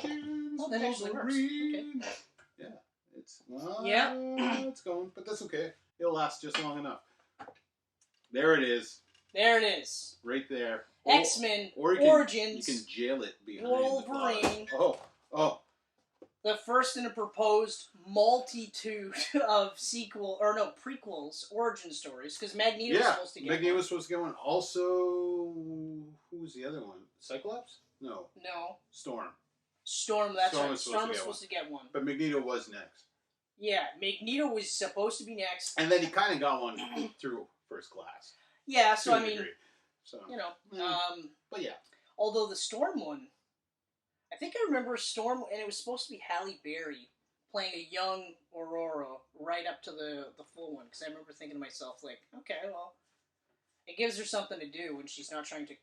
Legends. Oh, that actually works. Wolverine. Okay. Yeah. It's going, but that's okay. It'll last just long enough. There it is. There it is. Right there. X-Men You Origins. can jail it behind Wolverine. Oh. The first in a proposed multitude of prequels, origin stories, because Magneto was supposed to get Magneto one. was supposed to get one. Also, who was the other one? Cyclops? No. Storm. That's right. Storm was supposed to get one. But Magneto was next. Yeah, Magneto was supposed to be next. And then he kind of got one through first class. Yeah, so I mean, but yeah. Although the Storm one, I think I remember Storm, and it was supposed to be Halle Berry playing a young Aurora right up to the full one, because I remember thinking to myself, like, okay, well, it gives her something to do when she's not trying to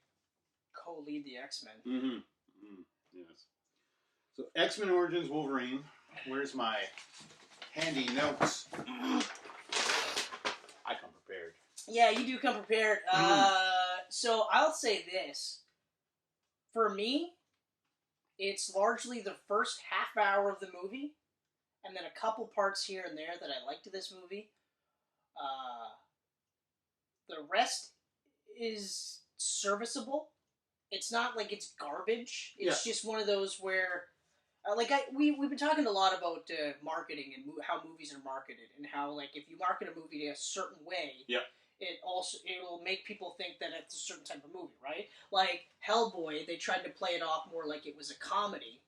co-lead the X-Men. Yes. So, X-Men Origins Wolverine. Where's my handy notes? I come prepared. Yeah, you do come prepared. So I'll say this. For me, it's largely the first half hour of the movie, and then a couple parts here and there that I liked of this movie. The rest is serviceable. It's not like it's garbage. It's just one of those where... we've been talking a lot about marketing and how movies are marketed, and how, like, if you market a movie a certain way, it'll make people think that it's a certain type of movie, right? Like Hellboy, they tried to play it off more like it was a comedy,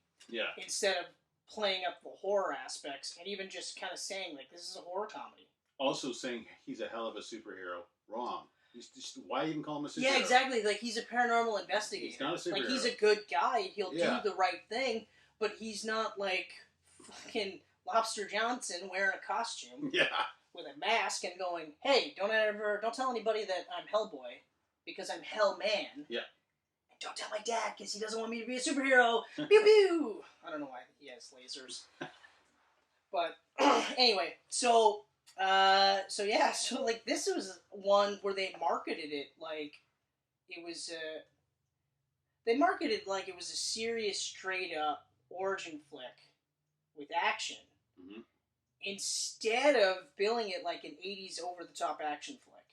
instead of playing up the horror aspects, and even just kind of saying, like, this is a horror comedy. Also saying he's a hell of a superhero. Wrong. Why even call him a superhero? Yeah, exactly. Like, he's a paranormal investigator. He's not a superhero. Like, he's a good guy. He'll do the right thing. But he's not like fucking Lobster Johnson wearing a costume with a mask and going, "Hey, don't tell anybody that I'm Hellboy because I'm Hellman." Yeah. And don't tell my dad because he doesn't want me to be a superhero. Pew pew. I don't know why he has lasers. But anyway, so like this was one where they marketed it like it was they marketed like it was a serious, straight up origin flick with action, instead of billing it like an 80s over-the-top action flick.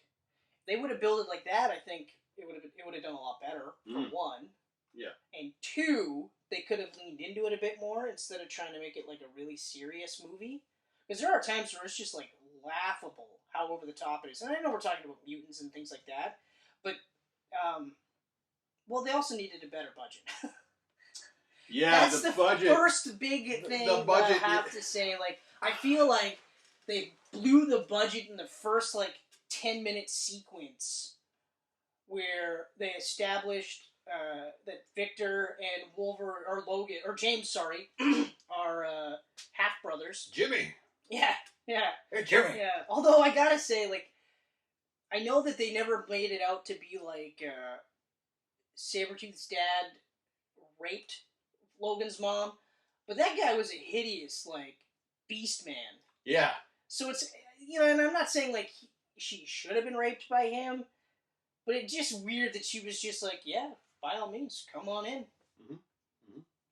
If they would have billed it like that, I think it would have done a lot better, for one. Yeah. And two, they could have leaned into it a bit more instead of trying to make it like a really serious movie. Because there are times where it's just like laughable how over-the-top it is. And I know we're talking about mutants and things like that, but well, they also needed a better budget. Yeah, that's the budget. First big thing the budget, that I have to say. Like, I feel like they blew the budget in the first, like, 10-minute sequence where they established that Victor and James, are half brothers. Jimmy. Yeah. Hey, Jimmy. Yeah. Although I gotta say, like, I know that they never made it out to be like Sabretooth's dad raped Logan's mom, but that guy was a hideous, like, beast man. Yeah. So it's, and I'm not saying, like, she should have been raped by him, but it's just weird that she was just like, yeah, by all means, come on in.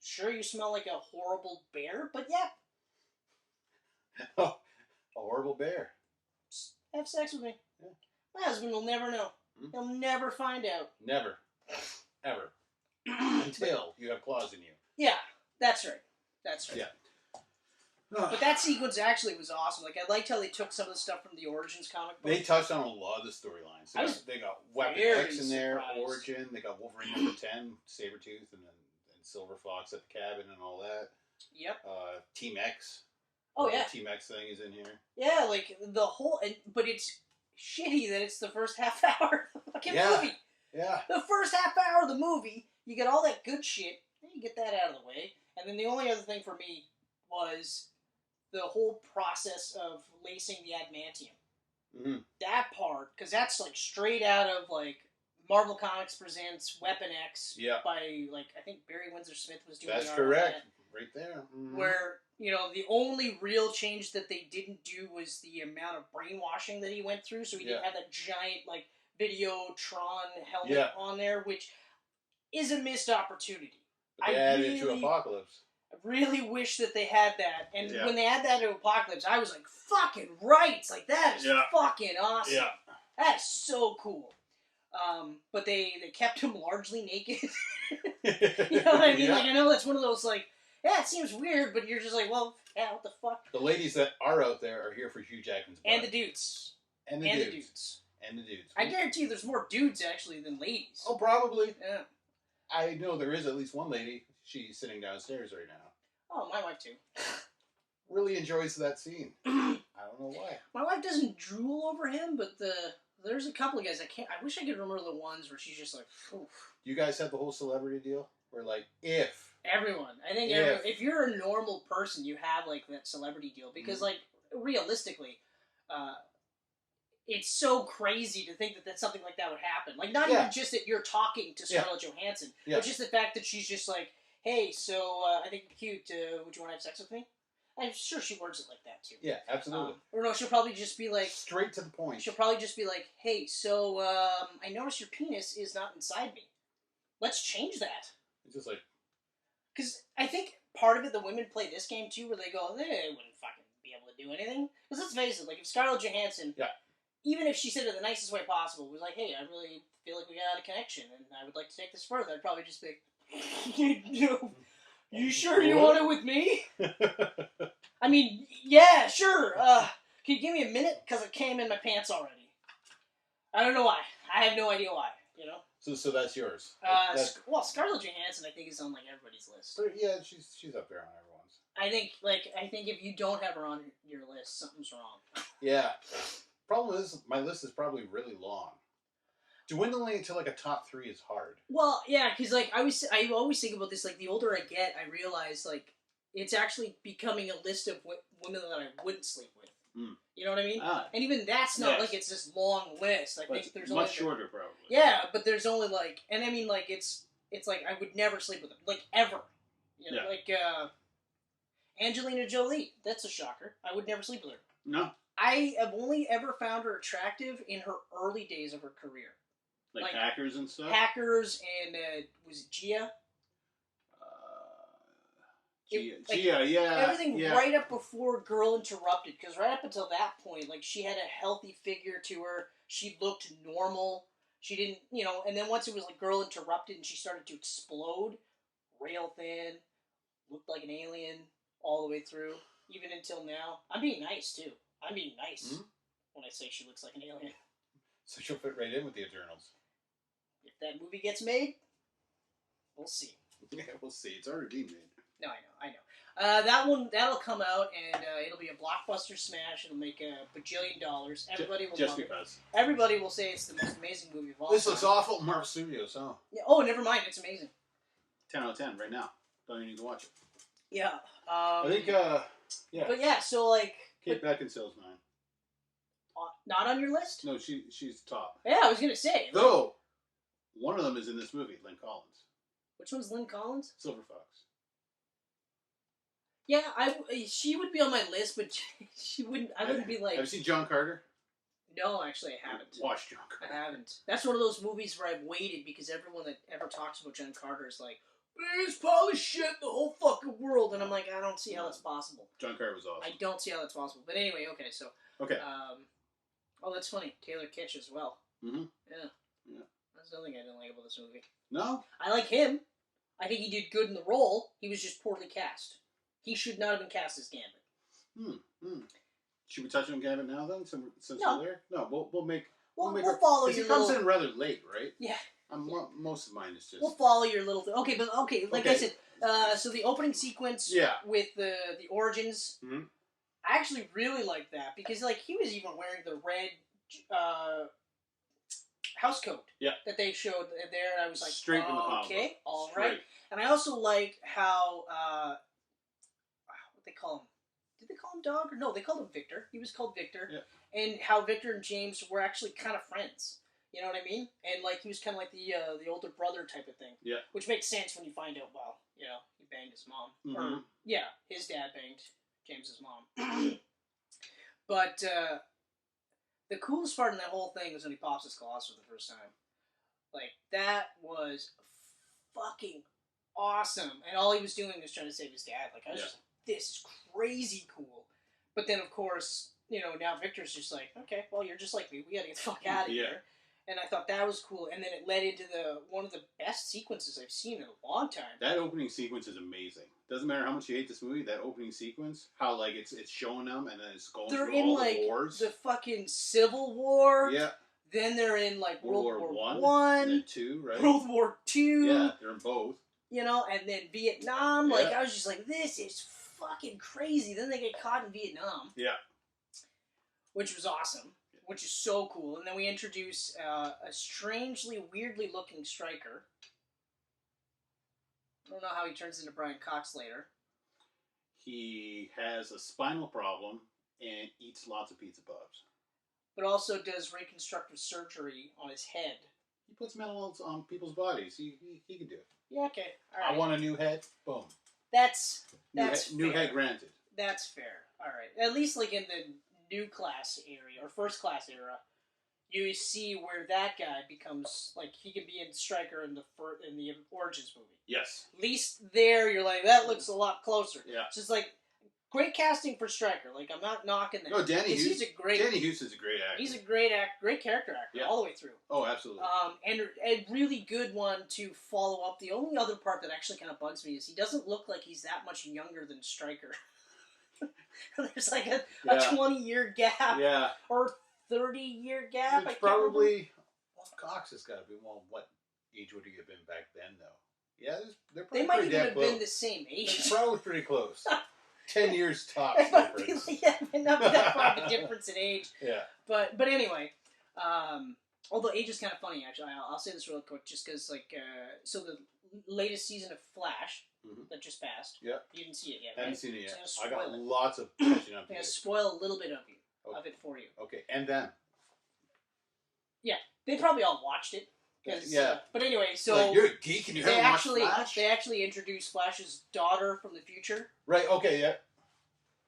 Sure, you smell like a horrible bear, but yeah. Oh, a horrible bear. Just have sex with me. Yeah. My husband will never know. He'll never find out. Never. Ever. Until you have claws in you. Yeah, that's right. Yeah. But that sequence actually was awesome. Like, I liked how they took some of the stuff from the Origins comic book. They touched on a lot of the storylines. They got Weapon X in there, Origin. They got Wolverine number 10, Sabretooth, and Silver Fox at the cabin and all that. Yep. Team X. Oh, yeah. The Team X thing is in here. Yeah, like, the whole... But it's shitty that it's the first half hour of the fucking movie. Yeah. The first half hour of the movie, you get all that good shit, and you get that out of the way. And then the only other thing for me was the whole process of lacing the adamantium. That part, because that's, like, straight out of, like, Marvel Comics presents Weapon X by, like, I think Barry Windsor Smith was doing That's correct. Right there. Where, the only real change that they didn't do was the amount of brainwashing that he went through, so he didn't have that giant, like, Videotron helmet on there, which is a missed opportunity. But they added it to Apocalypse. I really wish that they had that. And when they had that in Apocalypse, I was like, fucking right! Like, that is fucking awesome. Yeah. That is so cool. But they kept him largely naked. You know what I mean? Yeah. Like, I know that's one of those, like, yeah, it seems weird, but you're just like, well, yeah, what the fuck? The ladies that are out there are here for Hugh Jackman's butt. And the dudes. And the dudes. I guarantee you there's more dudes, actually, than ladies. Oh, probably. Yeah. I know there is at least one lady. She's sitting downstairs right now. Oh, my wife, too. Really enjoys that scene. I don't know why. My wife doesn't drool over him, but there's a couple of guys I wish I could remember the ones where she's just like, oof. You guys have the whole celebrity deal? Where, like, everyone. I think if you're a normal person, you have, like, that celebrity deal. Because, like, realistically, it's so crazy to think that something like that would happen. Like, not even just that you're talking to Scarlett Johansson, but just the fact that she's just like, hey, so I think you're cute. Would you want to have sex with me? I'm sure she words it like that, too. Yeah, absolutely. Or no, she'll probably just be like... Straight to the point. She'll probably just be like, hey, so I noticed your penis is not inside me. Let's change that. It's just like... Because I think part of it, the women play this game, too, where they go, they wouldn't fucking be able to do anything. Because let's face it, like, if Scarlett Johansson... Yeah. Even if she said it the nicest way possible, was like, hey, I really feel like we got a connection, and I would like to take this further, I'd probably just be like, you sure you want it with me? I mean, yeah, sure. Can you give me a minute? Because it came in my pants already. I don't know why. I have no idea why, you know? So that's yours. Well, Scarlett Johansson, I think, is on, like, everybody's list. Yeah, she's up there on everyone's. I think if you don't have her on your list, something's wrong. Yeah. Problem is, my list is probably really long. Dwindling it to, like, a top 3 is hard. Well, yeah, because, like, I always think about this, like, the older I get, I realize, like, it's actually becoming a list of women that I wouldn't sleep with. Mm. You know what I mean? And even that's not, like, it's this long list. I think there's much shorter, probably. Yeah, but there's only, like, and I mean, like, it's like, I would never sleep with them. Like, ever. You know, like, Angelina Jolie. That's a shocker. I would never sleep with her. No. I have only ever found her attractive in her early days of her career. Like Hackers and stuff? Hackers and, was it Gia? Gia, yeah. Everything right up before Girl Interrupted, because right up until that point, like, she had a healthy figure to her. She looked normal. She didn't, you know, and then once it was, like, Girl Interrupted and she started to explode, rail thin, looked like an alien all the way through, even until now. I'm being nice, too. I'm being nice when I say she looks like an alien. So she'll fit right in with the Eternals. If that movie gets made, we'll see. Yeah, we'll see. It's already made. No, I know. That one, that'll come out, and it'll be a blockbuster smash. It'll make $1 bajillion. Everybody will just love because. It. Everybody will say it's the most amazing movie of all time. This looks awful. Marvel Studios, huh? Yeah. Oh, never mind. It's amazing. 10 out of 10 right now. Don't even need to watch it. Yeah. I think, yeah. But yeah, so, like... Kate Beckinsale's mine. Not on your list? No, she's top. Yeah, I was going to say. Though, one of them is in this movie, Lynn Collins. Which one's Lynn Collins? Silver Fox. Yeah, she would be on my list, but she wouldn't. I wouldn't be like. Have you seen John Carter? No, actually, I haven't. Watch John Carter. I haven't. That's one of those movies where I've waited because everyone that ever talks about John Carter is like, it's probably shit in the whole fucking world, and I'm like, I don't see how that's possible. John Carter was awesome. I don't see how that's possible. But anyway, okay, so. Okay. Oh, that's funny. Taylor Kitsch as well. Mm-hmm. Yeah. That's nothing I didn't like about this movie. No? I like him. I think he did good in the role. He was just poorly cast. He should not have been cast as Gambit. Should we touch on Gambit now then, since we're there? No, we'll follow your little... It comes in rather late, right? Yeah. Most of mine is just... We'll follow your little... Like I said, so the opening sequence with the origins, I actually really liked that, because, like, he was even wearing the red house coat that they showed there, and I was like, straight from the combo. Okay, all right. And I also like how... what they call him? Did they call him Dog? Or no, they called him Victor. He was called Victor. Yeah. And how Victor and James were actually kind of friends. You know what I mean? And, like, he was kind of like the older brother type of thing. Yeah. Which makes sense when you find out, well, you know, he banged his mom. Mm-hmm. Or, yeah, his dad banged James's mom. But the coolest part in that whole thing was when he pops his claws for the first time. Like, that was fucking awesome. And all he was doing was trying to save his dad. Like, I was just like, this is crazy cool. But then, of course, now Victor's just like, okay, well, you're just like me. We gotta get the fuck out of here. And I thought that was cool. And then it led into one of the best sequences I've seen in a long time. That opening sequence is amazing. Doesn't matter how much you hate this movie, that opening sequence, how, like, it's showing them and then it's going through all the wars. They're in, like, the fucking Civil War. Yeah. Then they're in, like, World War One. And then Two, right? World War Two. Yeah, they're in both. And then Vietnam. Like, I was just like, this is fucking crazy. Then they get caught in Vietnam. Yeah. Which was awesome. Which is so cool. And then we introduce a strangely, weirdly looking Stryker. I don't know how he turns into Brian Cox later. He has a spinal problem and eats lots of pizza puffs. But also does reconstructive surgery on his head. He puts metals on people's bodies. He can do it. Yeah, okay. All right. I want a new head. Boom. That's new head granted. That's fair. All right. At least like in the new class area or first class era, you see where that guy becomes like he can be in Stryker in the Origins movie. Yes. At least there, you're like that looks a lot closer. Yeah. It's just like great casting for Stryker. Like I'm not knocking that. No, Danny Hughes. Danny Hughes is a great actor. He's a great character actor all the way through. Oh, absolutely. And a really good one to follow up. The only other part that actually kind of bugs me is he doesn't look like he's that much younger than Stryker. There's like a 20-year gap. Yeah. Or 30-year gap. It's probably... Well, Cox has got to be... Well, what age would he have been back then, though? Yeah, they're probably they might pretty even have close. been the same age. They're probably pretty close. 10 years tops difference. Yeah, not that far of a difference in age. Yeah. But anyway, although age is kind of funny, actually. I'll say this real quick, just because, like, so the latest season of Flash that just passed. Yeah. You didn't see it yet, I right? haven't seen it yet. So I got lots of catching up. I'm going to spoil a little bit of it for you. Okay, and then? Yeah, they probably all watched it. Yeah. But anyway, so like, you're a geek and you haven't watched Flash? They actually introduced Flash's daughter from the future. Right, okay, yeah.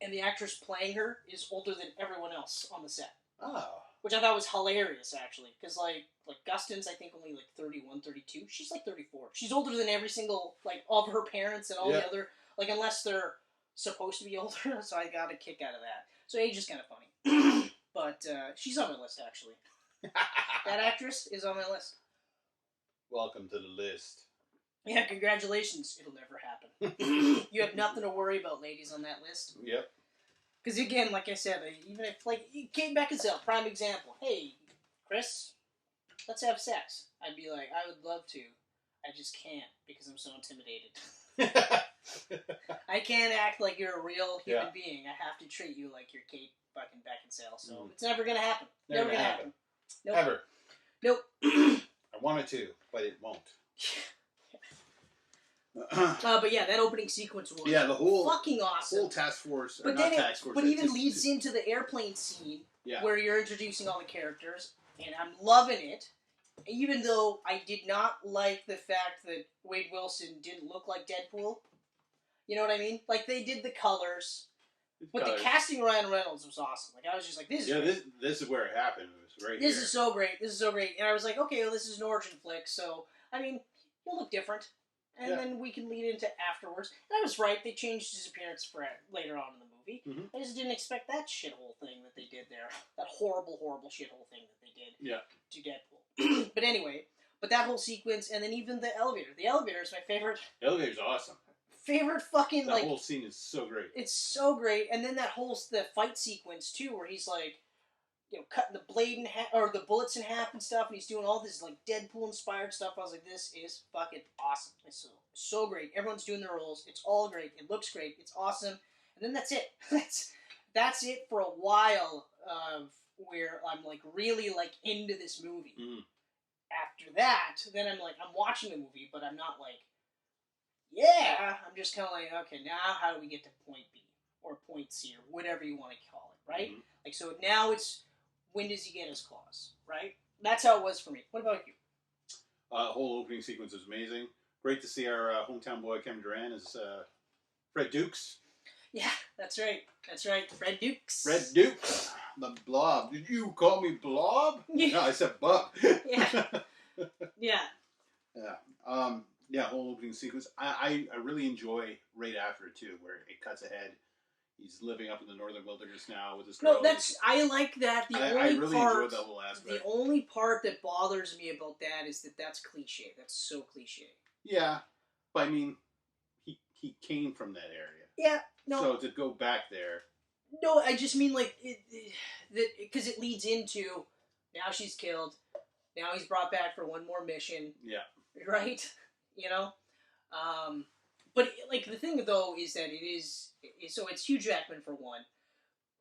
And the actress playing her is older than everyone else on the set. Oh. Which I thought was hilarious, actually. Because, like Gustin's, I think, only, like, 31, 32. She's, like, 34. She's older than every single, like, all of her parents and all the other... Like, unless they're supposed to be older. So I got a kick out of that. So age is kind of funny. But she's on my list, actually. That actress is on my list. Welcome to the list. Yeah, congratulations. It'll never happen. You have nothing to worry about, ladies, on that list. Yep. Because, again, like I said, even if, like, Kate Beckinsale, prime example. Hey, Chris, let's have sex. I'd be like, I would love to. I just can't because I'm so intimidated. I can't act like you're a real human being. I have to treat you like you're Kate fucking Beckinsale. So it's never going to happen. Never going to happen. Nope. Ever. Nope. I wanted to, but it won't. But yeah, that opening sequence was the whole fucking awesome. Whole task force, but not task force. But even leads into the airplane scene Yeah. where you're introducing all the characters, and I'm loving it. Even though I did not like the fact that Wade Wilson didn't look like Deadpool. You know what I mean? Like, they did the colors. But the casting Ryan Reynolds was awesome. Like, I was just like, this is great. This is where it happened. It was right This here. is so great. This is so great. And I was like, okay, well, this is an origin flick, so, I mean, he'll look different. And then we can lead into afterwards. And I was right. They changed his appearance for later on in the movie. Mm-hmm. I just didn't expect that shithole thing that they did there. That horrible, horrible shithole thing that they did to Deadpool. But anyway, that whole sequence, and then even the elevator. The elevator is my favorite. The elevator's awesome. Favorite fucking, that whole scene is so great. It's so great. And then that whole fight sequence, too, where he's like, cutting the blade in half, or the bullets in half and stuff, and he's doing all this, like, Deadpool-inspired stuff. I was like, this is fucking awesome. It's so great. Everyone's doing their roles. It's all great. It looks great. It's awesome. And then that's it. That's it for a while where I'm, like, really, like, into this movie. After that, then I'm, like, I'm watching the movie, but I'm not, like, yeah! I'm just kind of like, okay, now how do we get to point B? Or point C, or whatever you want to call it, right? Like, so now it's, when does he get his claws, right? That's how it was for me. What about you? Whole opening sequence was amazing. Great to see our hometown boy Kevin Durant as Fred Dukes. Yeah, that's right. That's right. Fred Dukes. Fred Dukes. The Blob. Did you call me Blob? Yeah. No, I said Bub. Yeah. Yeah. Yeah. Yeah, whole opening sequence. I really enjoy right after it too, where it cuts ahead. He's living up in the northern wilderness now with his girl. No, I like that. I really enjoyed that whole aspect. The only part that bothers me about that is that's cliche. That's so cliche. Yeah, but I mean, he came from that area. Yeah, no. So to go back there. No, I just mean like because it leads into now she's killed. Now he's brought back for one more mission. Yeah. Right. You know. But like the thing though is that so it's Hugh Jackman for one,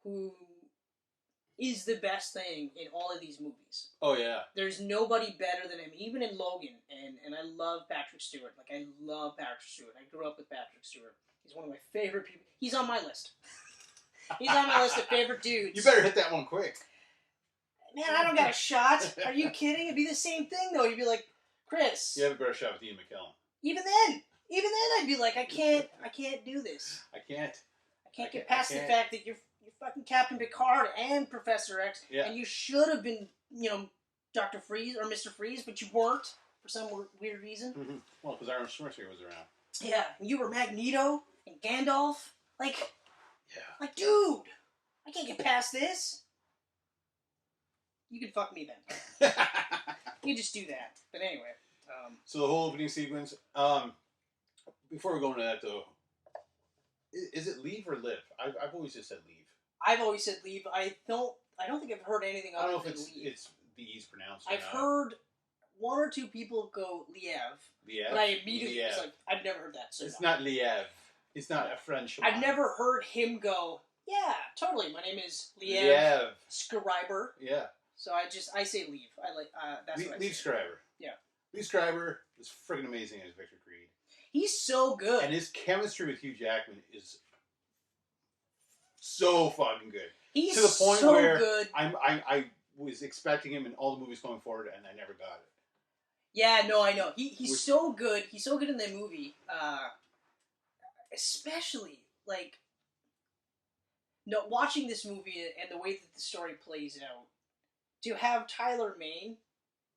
who is the best thing in all of these movies. Oh yeah. There's nobody better than him, even in Logan, and I love Patrick Stewart. Like I love Patrick Stewart. I grew up with Patrick Stewart. He's one of my favorite people. He's on my list. He's on my list of favorite dudes. You better hit that one quick. Man, I don't got a shot. Are you kidding? It'd be the same thing though. You'd be like, Chris. You have a better shot with Ian McKellen. Even then, I'd be like, I can't do this. I can't get past the fact that you're fucking Captain Picard and Professor X, and you should have been, Dr. Freeze or Mr. Freeze, but you weren't for some weird reason. Mm-hmm. Well, because Arnold Schwarzenegger was around. Yeah, and you were Magneto and Gandalf. Like, dude, I can't get past this. You can fuck me then. You just do that. But anyway. So the whole opening sequence. Before we go into that, though, is it leave or live? I've always just said leave. I've always said leave. I don't think I've heard anything other than leave. It's the E's pronounced. I've heard one or two people go Liev. Liev? But I immediately was like, I've never heard that. So it's not Liev. It's not a French. I've never heard him go, yeah, totally. My name is Liev Schreiber. Yeah. So I say leave. I like that's what I say. Liev Schreiber. Yeah. Liev Schreiber is friggin' amazing as Victor Creed. He's so good. And his chemistry with Hugh Jackman is so fucking good. He's to the point so where good. I was expecting him in all the movies going forward, and I never got it. Yeah, no, I know. He's so good. He's so good in that movie. Especially, like, watching this movie and the way that the story plays out, to have Tyler Mane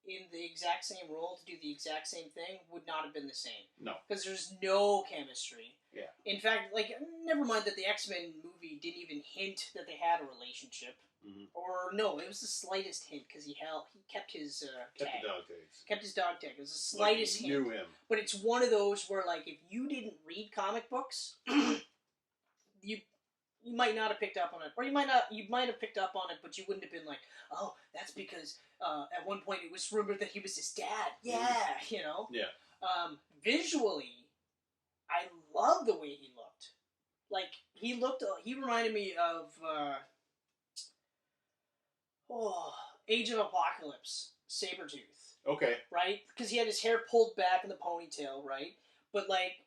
in the exact same role to do the exact same thing would not have been the same. No. Because there's no chemistry. Yeah. In fact, like, never mind that the X-Men movie didn't even hint that they had a relationship. Mm-hmm. Or, no, it was the slightest hint, because he kept his tag. Kept the dog tags. Kept his dog tag. It was the slightest hint. Knew him. But it's one of those where, like, if you didn't read comic books, you might not have picked up on it. Or you might have picked up on it, but you wouldn't have been like, oh, that's because at one point it was rumored that he was his dad. Yeah, you know? Yeah. Visually, I love the way he looked. Like, he reminded me of, Age of Apocalypse, Sabretooth. Okay. Right? Because he had his hair pulled back in the ponytail, right? But, like,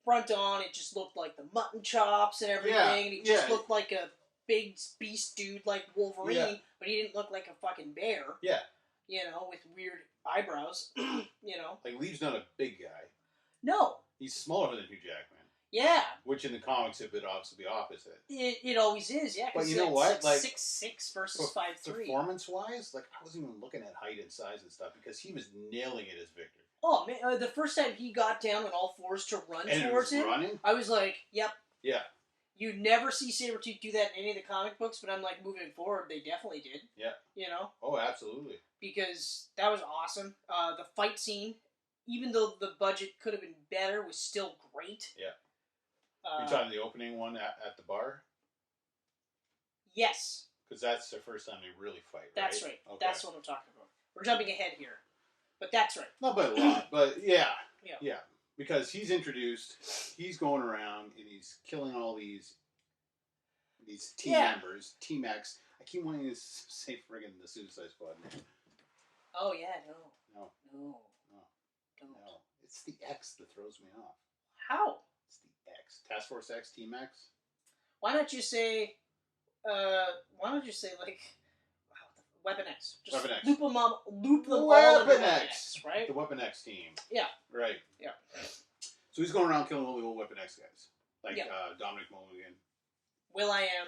front on, it just looked like the mutton chops and everything, and he just looked like a big beast dude like Wolverine, but he didn't look like a fucking bear. Yeah. You know, with weird eyebrows, you know. Like, Lee's not a big guy. No. He's smaller than Hugh Jackman. Yeah. Which in the comics it would obviously be opposite. It always is, yeah. But you know what? Like 6'6" versus 5'3". Performance-wise, like, I wasn't even looking at height and size and stuff, because he was nailing it as Victor. Oh, man, the first time he got down on all fours to run towards him, I was like, yep. Yeah. You never see Sabretooth do that in any of the comic books, but I'm like, moving forward, they definitely did. Yeah. You know? Oh, absolutely. Because that was awesome. The fight scene, even though the budget could have been better, was still great. Yeah. You're talking the opening one at the bar? Yes. Because that's the first time they really fight, right? That's right. Okay. That's what I'm talking about. We're jumping ahead here. But that's right. Not by a lot, but yeah. Yeah. Yeah. Because he's introduced, he's going around, and he's killing all these team members, Team X. I keep wanting to say friggin' the Suicide Squad name. Oh, yeah, no. No. Don't. No. It's the X that throws me off. How? It's the X. Task Force X, Team X. Why don't you say, like, Weapon X. Just Weapon X. Loop them all into Weapon X, right? The Weapon X team. Yeah. Right. Yeah. So he's going around killing all the old Weapon X guys. Like Dominic Mulligan. Will.i.am.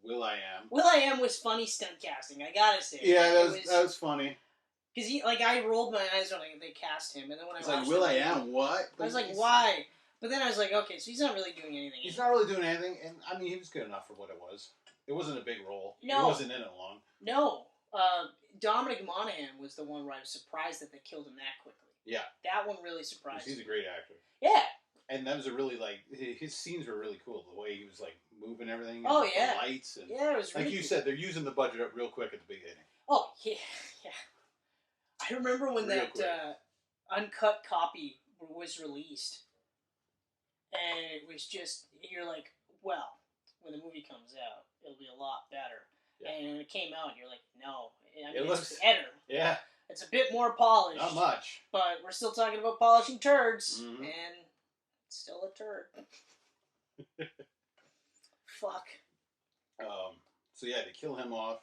Will.i.am. Will.i.am was funny stunt casting, I gotta say. Yeah, that was funny. Because I rolled my eyes when they cast him, and then when I watched Will.i.am, what? I was like, why? But then I was like, okay, so he's not really doing anything. He's not really doing anything, and I mean, he was good enough for what it was. It wasn't a big role. No. He wasn't in it long. No. Dominic Monaghan was the one where I was surprised that they killed him that quickly. Yeah. That one really surprised me. He's a great actor. Yeah. And that was a really, his scenes were really cool. The way he was, moving everything. And oh, yeah. The lights. And, yeah, it was really like you said, they're using the budget up real quick at the beginning. Oh, yeah. Yeah. I remember when that uncut copy was released. And it was just, you're like, well, when the movie comes out, it'll be a lot better. Yeah. And when it came out, you're like, no. I mean, it looks better. Yeah. It's a bit more polished. Not much. But we're still talking about polishing turds. Mm-hmm. And it's still a turd. Fuck. So yeah, they kill him off.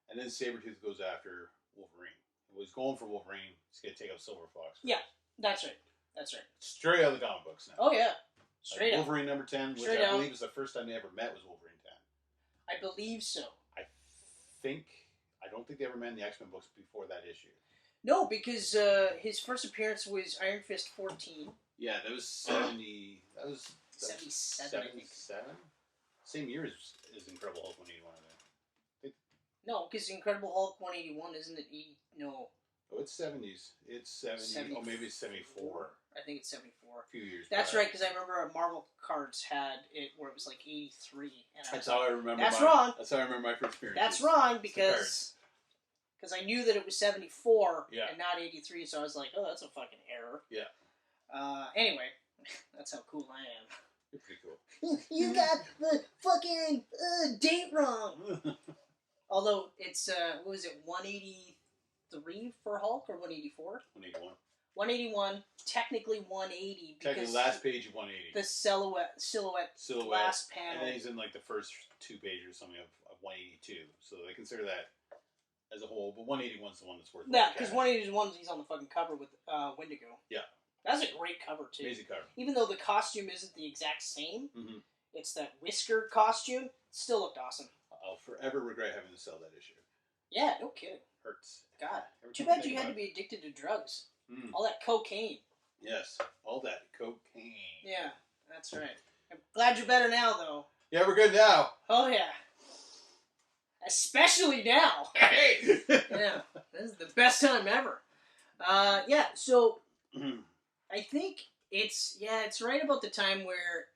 And then Sabretooth goes after Wolverine. He's going for Wolverine. He's going to take out Silver Fox. Yeah, that's right. That's right. Straight out of the comic books now. Oh, yeah. Straight up. Wolverine number 10, which I believe is the first time they ever met, was Wolverine 10. I believe so. I don't think they ever met in the X-Men books before that issue. No, because his first appearance was Iron Fist 14. Yeah, that was 70... That was... 77, 77? Same year as Incredible Hulk 181, I think. No, because Incredible Hulk 181, isn't it 80... No. Oh, it's 70s. It's 70... Oh, maybe it's 74. I think it's 74. A few years That's right, because I remember Marvel Cards had it where it was 83. And that's how I remember. That's wrong. That's how I remember my first experience. That's wrong because I knew that it was 74 and not 83, so I was like, oh, that's a fucking error. Yeah. Anyway, that's how cool I am. You're pretty cool. You got the fucking date wrong. Although it's what was it, 183 for Hulk or 184? 181. 181, technically 180 because technically last page of 180. The silhouette last panel. And then he's in the first 2 pages or something of 182. So they consider that as a whole, but 181's the one that's worth. Yeah, because 181 he's on the fucking cover with Wendigo. Yeah. That's a great cover too. Amazing cover. Even though the costume isn't the exact same, it's that whisker costume. It still looked awesome. I'll forever regret having to sell that issue. Yeah, no kidding. Hurts. God. Too bad you had to be addicted to drugs. All that cocaine. Yes, all that cocaine. Yeah, that's right. I'm glad you're better now, though. Yeah, we're good now. Oh, yeah. Especially now. Hey! Yeah, this is the best time ever. Yeah, so I think it's right about the time where...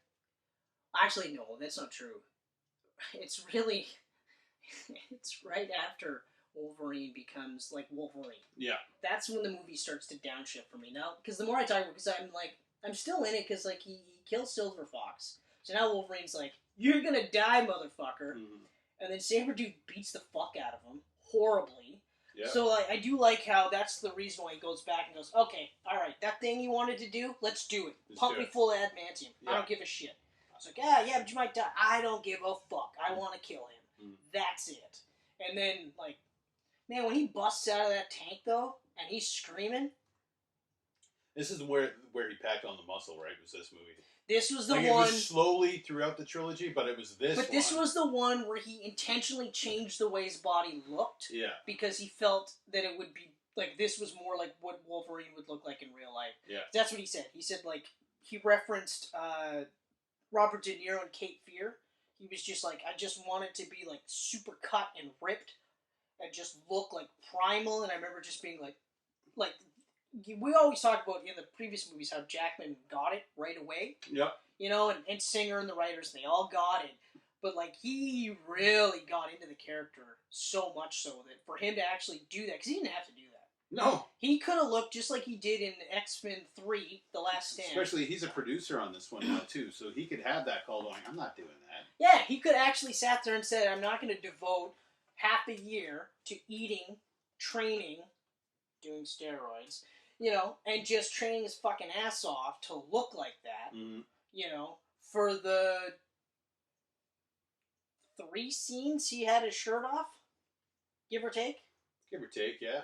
Actually, no, that's not true. It's really... It's right after... Wolverine becomes like Wolverine. Yeah. That's when the movie starts to downshift for me now. Because the more I talk about it, because I'm still in it because he kills Silver Fox. So now Wolverine's like, you're gonna die, motherfucker. And then Sabretooth beats the fuck out of him horribly. Yeah. So I do like how that's the reason why he goes back and goes, okay, alright, that thing you wanted to do, let's do it. Pump me full of adamantium. Yeah. I don't give a shit. It's like, yeah, but you might die. I don't give a fuck. I want to kill him. That's it. And then, man, when he busts out of that tank, though, and he's screaming... This is where he packed on the muscle, right? Was this movie? This was the one... It was slowly throughout the trilogy, but it was this one. But this was the one where he intentionally changed the way his body looked. Yeah. Because he felt that it would be... this was more like what Wolverine would look like in real life. Yeah. That's what he said. He said, he referenced Robert De Niro and Cape Fear. He was just I just want it to be, super cut and ripped. And just look primal, and I remember just being we always talk about in the previous movies how Jackman got it right away. Yep. And Singer and the writers, they all got it. But he really got into the character so much so that for him to actually do that, because he didn't have to do that. No. He could have looked just like he did in X-Men 3, The Last Stand. Especially, he's a producer on this one now, too, so he could have that call going, I'm not doing that. Yeah, he could actually sat there and said, I'm not going to devote half a year to eating, training, doing steroids, and just training his fucking ass off to look like that, for the 3 scenes he had his shirt off, give or take? Give or take, yeah.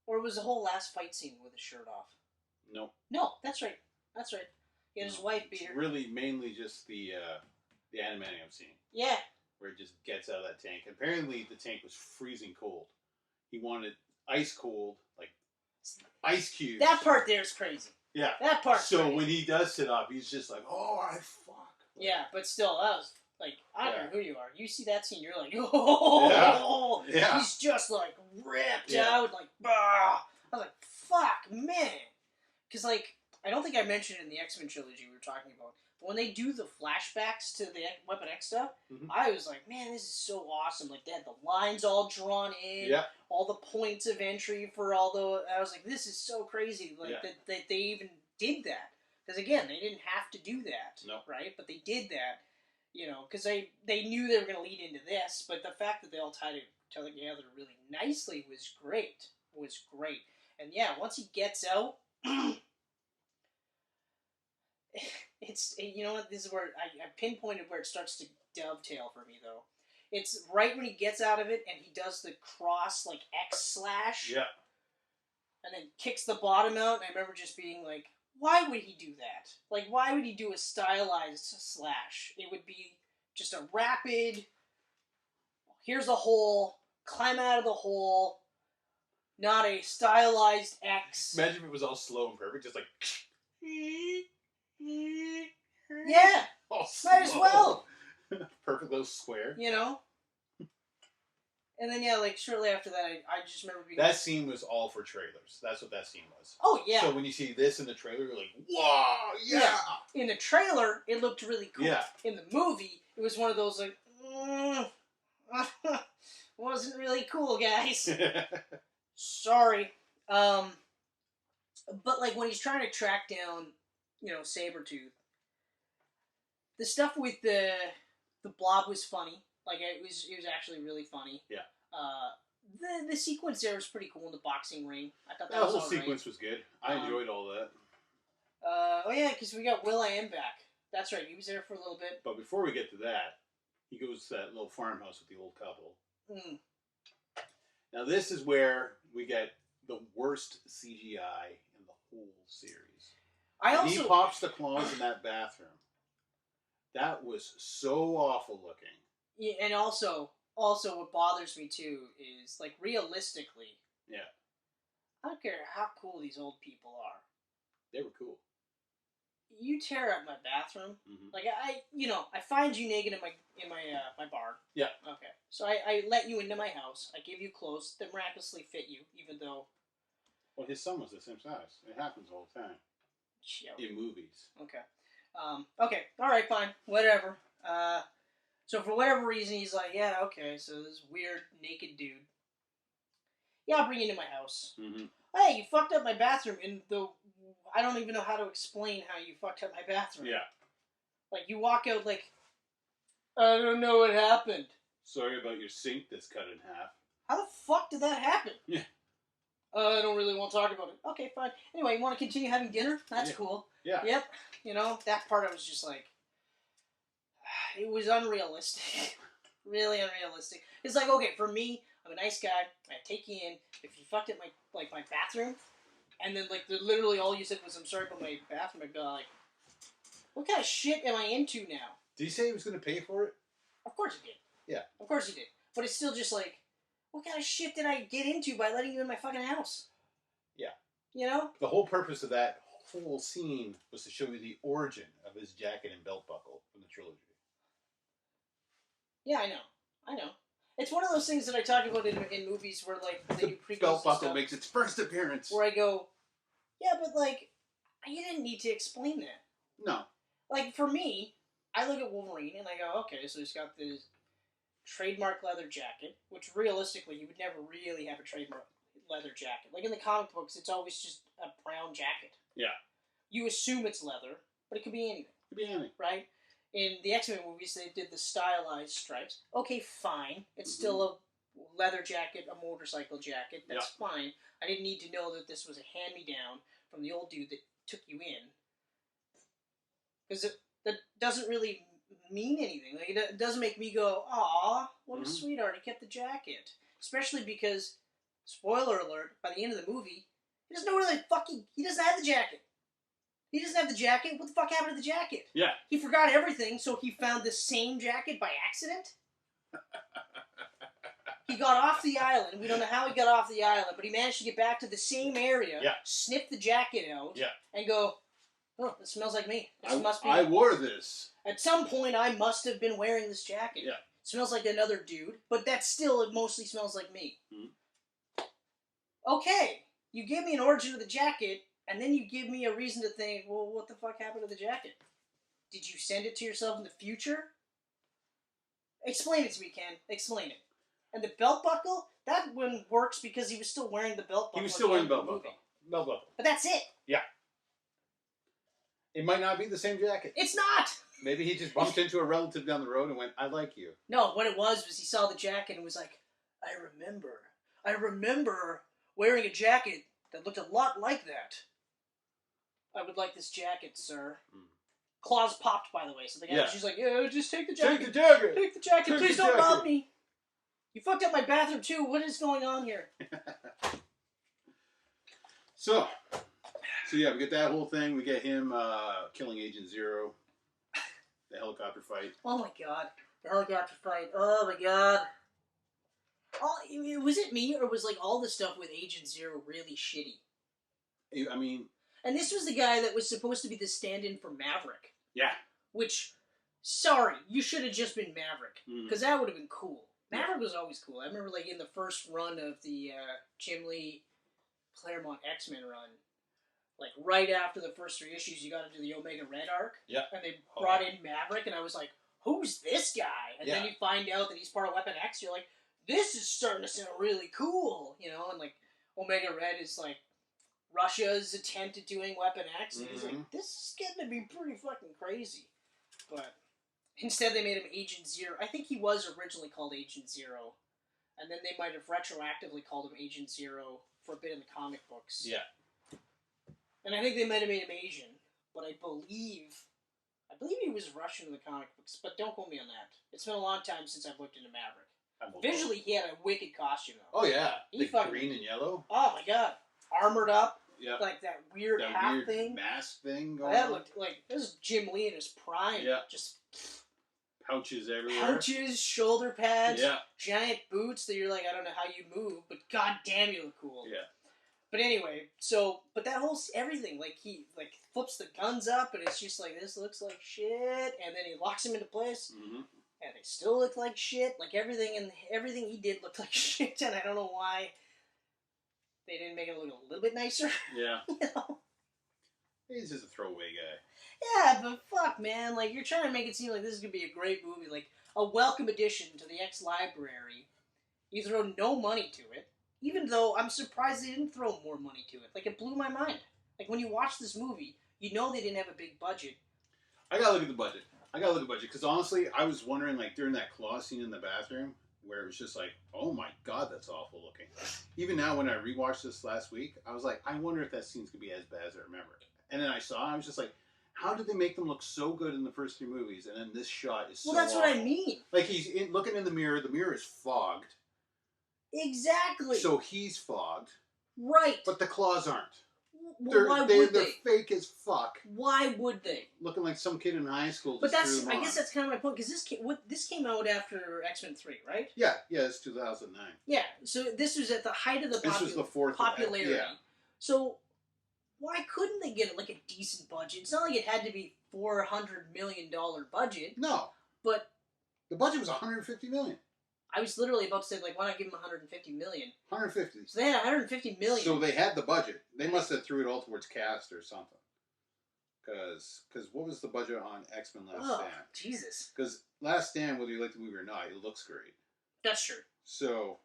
Or was the whole last fight scene with his shirt off? No. No, that's right. That's right. He had his wife beater. It's really mainly just the adamantium scene. Yeah. Where it just gets out of that tank. Apparently, the tank was freezing cold. He wanted ice cold, like ice cubes. That part there is crazy. Yeah. That part. So crazy. when he does sit up, he's just like, oh, I fuck. Like, yeah, but still, that was like, I don't care who you are. You see that scene, you're like, oh, yeah. He's just like ripped out, like, bah. I was like, fuck, man. Because like, I don't think I mentioned it in the X-Men trilogy we were talking about. But when they do the flashbacks to the Weapon X stuff, I was like, man, this is so awesome. Like, they had the lines all drawn in, all the points of entry for all the... I was like, this is so crazy, like, that they even did that. Because, again, they didn't have to do that, right? But they did that, you know, because they knew they were going to lead into this, but the fact that they all tied it together really nicely was great. And, yeah, once he gets out... It's, you know what, this is where I pinpointed where it starts to dovetail for me, though. It's right when he gets out of it and he does the cross, like, X slash. Yeah. And then kicks the bottom out, and I remember just being like, why would he do that? Like, why would he do a stylized slash? It would be just a rapid, here's a hole, climb out of the hole, not a stylized X. Imagine if it was all slow and perfect, just like... Yeah, might as well. Perfect little square. You know? And then, yeah, like, shortly after that, I just remember being... That scene was all for trailers. That's what that scene was. Oh, yeah. So when you see this in the trailer, you're like, whoa, yeah! In the trailer, it looked really cool. Yeah. In the movie, it was one of those, like, wasn't really cool, guys. Sorry. But, like, when he's trying to track down... you know, Sabretooth. The stuff with the blob was funny. Like, it was actually really funny. Yeah. The sequence there was pretty cool in the boxing ring. I thought that was whole all sequence was good. I enjoyed all that. Oh yeah, because we got Will.i.am back. That's right, he was there for a little bit. But before we get to that, he goes to that little farmhouse with the old couple. Now this is where we get the worst CGI in the whole series. He pops the claws in that bathroom. That was so awful looking. Yeah, and also what bothers me too is, like, realistically. Yeah. I don't care how cool these old people are. They were cool. You tear up my bathroom. Like, I find you naked in my bar. Yeah. Okay. So I let you into my house. I give you clothes that miraculously fit you, even though. Well, his son was the same size. It happens all the time. Yeah. In movies. Okay. Okay. All right. Fine. Whatever. So for whatever reason, he's like, yeah, okay. So this weird naked dude. Yeah, I'll bring you into my house. Hey, you fucked up my bathroom. I don't even know how to explain how you fucked up my bathroom. Yeah. Like, you walk out like, I don't know what happened. Sorry about your sink that's cut in half. How the fuck did that happen? Yeah. I don't really want to talk about it. Okay, fine. Anyway, you want to continue having dinner? That's cool. Yeah. Yep. You know, that part I was just like, it was unrealistic. Really unrealistic. It's like, okay, for me, I'm a nice guy. I take you in. If you fucked up my bathroom, and then like literally all you said was, I'm sorry about my bathroom, I'd be like, what kind of shit am I into now? Did he say he was going to pay for it? Of course he did. Yeah. Of course he did. But it's still just like, what kind of shit did I get into by letting you in my fucking house? Yeah. You know? The whole purpose of that whole scene was to show you the origin of his jacket and belt buckle from the trilogy. Yeah, I know. It's one of those things that I talk about in movies where, like, they do prequels. Belt buckle makes its first appearance. Where I go, yeah, but, like, you didn't need to explain that. No. Like, for me, I look at Wolverine and I go, okay, so he's got this trademark leather jacket, which realistically, you would never really have a trademark leather jacket. Like, in the comic books, it's always just a brown jacket. Yeah. You assume it's leather, but it could be anything. Could be anything. Right? In the X-Men movies, they did the stylized stripes. Okay, fine. It's still a leather jacket, a motorcycle jacket. That's fine. I didn't need to know that this was a hand-me-down from the old dude that took you in. Because that doesn't really mean anything. Like, it doesn't make me go, aw, what a sweetheart, he kept the jacket. Especially because, spoiler alert, by the end of the movie, he doesn't know where the fuck he doesn't have the jacket. He doesn't have the jacket. What the fuck happened to the jacket? Yeah. He forgot everything, so he found the same jacket by accident? He got off the island. We don't know how he got off the island, but he managed to get back to the same area, sniff the jacket out, and go, oh, it smells like me. I wore this. At some point, I must have been wearing this jacket. Yeah. It smells like another dude, but that still, it mostly smells like me. Mm-hmm. Okay, you give me an origin of the jacket, and then you give me a reason to think, well, what the fuck happened to the jacket? Did you send it to yourself in the future? Explain it to me, Ken. Explain it. And the belt buckle, that one works because he was still wearing the belt buckle. He was still wearing the belt buckle. Belt buckle. But that's it. Yeah. It might not be the same jacket. It's not. Maybe he just bumped into a relative down the road and went, I like you. No, what it was he saw the jacket and was like, I remember wearing a jacket that looked a lot like that. I would like this jacket, sir. Claws popped, by the way. So the guy, she's like, yeah, just take the jacket. Take the jacket. Take the jacket. Please don't rob me. You fucked up my bathroom, too. What is going on here? So yeah, we get that whole thing. We get him killing Agent Zero. The helicopter fight. Oh, my God. The helicopter fight. Oh, my God. Was it me, or was, like, all the stuff with Agent Zero really shitty? I mean... And this was the guy that was supposed to be the stand-in for Maverick. Yeah. Which, sorry, you should have just been Maverick. Because that would have been cool. Maverick was always cool. I remember, like, in the first run of the Jim Lee Claremont X-Men run, like, right after the first 3 issues, you got into the Omega Red arc. Yeah. And they brought in Maverick, and I was like, who's this guy? And then you find out that he's part of Weapon X, you're like, this is starting to sound really cool, you know? And, like, Omega Red is, like, Russia's attempt at doing Weapon X, and he's like, this is getting to be pretty fucking crazy. But instead they made him Agent Zero. I think he was originally called Agent Zero, and then they might have retroactively called him Agent Zero for a bit in the comic books. Yeah. And I think they might have made him Asian, but I believe he was Russian in the comic books, but don't quote me on that. It's been a long time since I've looked into Maverick. Visually, he had a wicked costume, though. Oh, yeah. The green and yellow. Oh, my God. Armored up. Yep. Like that weird hat thing. Mask thing going that on. Looked like, this is Jim Lee in his prime. Yeah. Just pouches everywhere. Pouches, shoulder pads, yeah. Giant boots that you're like, I don't know how you move, but goddamn you look cool. Yeah. But anyway, but that whole, everything, like, he, like, flips the guns up, and it's just like, this looks like shit, and then he locks them into place, and they still look like shit. Like, everything he did looked like shit, and I don't know why they didn't make it look a little bit nicer. Yeah. You know? He's just a throwaway guy. Yeah, but fuck, man. Like, you're trying to make it seem like this is going to be a great movie. Like, a welcome addition to the X-Library. You throw no money to it. Even though I'm surprised they didn't throw more money to it. Like, it blew my mind. Like, when you watch this movie, you know they didn't have a big budget. I gotta look at the budget. Because honestly, I was wondering, like, during that claw scene in the bathroom, where it was just like, oh my god, that's awful looking. Even now, when I rewatched this last week, I was like, I wonder if that scene's gonna be as bad as I remember it. And then I was just like, how did they make them look so good in the first 3 movies, and then this shot is so Well, that's awful. what I mean. Like, he's looking in the mirror is fogged. Exactly. So he's fogged. Right. But the claws aren't. Well, why would they're fake as fuck. Why would they? Looking like some kid in high school. But I guess that's kind of my point, because this came out after X-Men 3, right? Yeah, it's 2009. Yeah, so this was at the height of the this was the fourth popularity. Yeah. So why couldn't they get like a decent budget? It's not like it had to be $400 million budget. No. But the budget was $150 million. I was literally about to say, like, why not give them $150 million? 150. So they had $150 million. So they had the budget. They must have threw it all towards cast or something. Because what was the budget on X-Men Last Stand? Jesus. Because Last Stand, whether you like the movie or not, it looks great. That's true. So.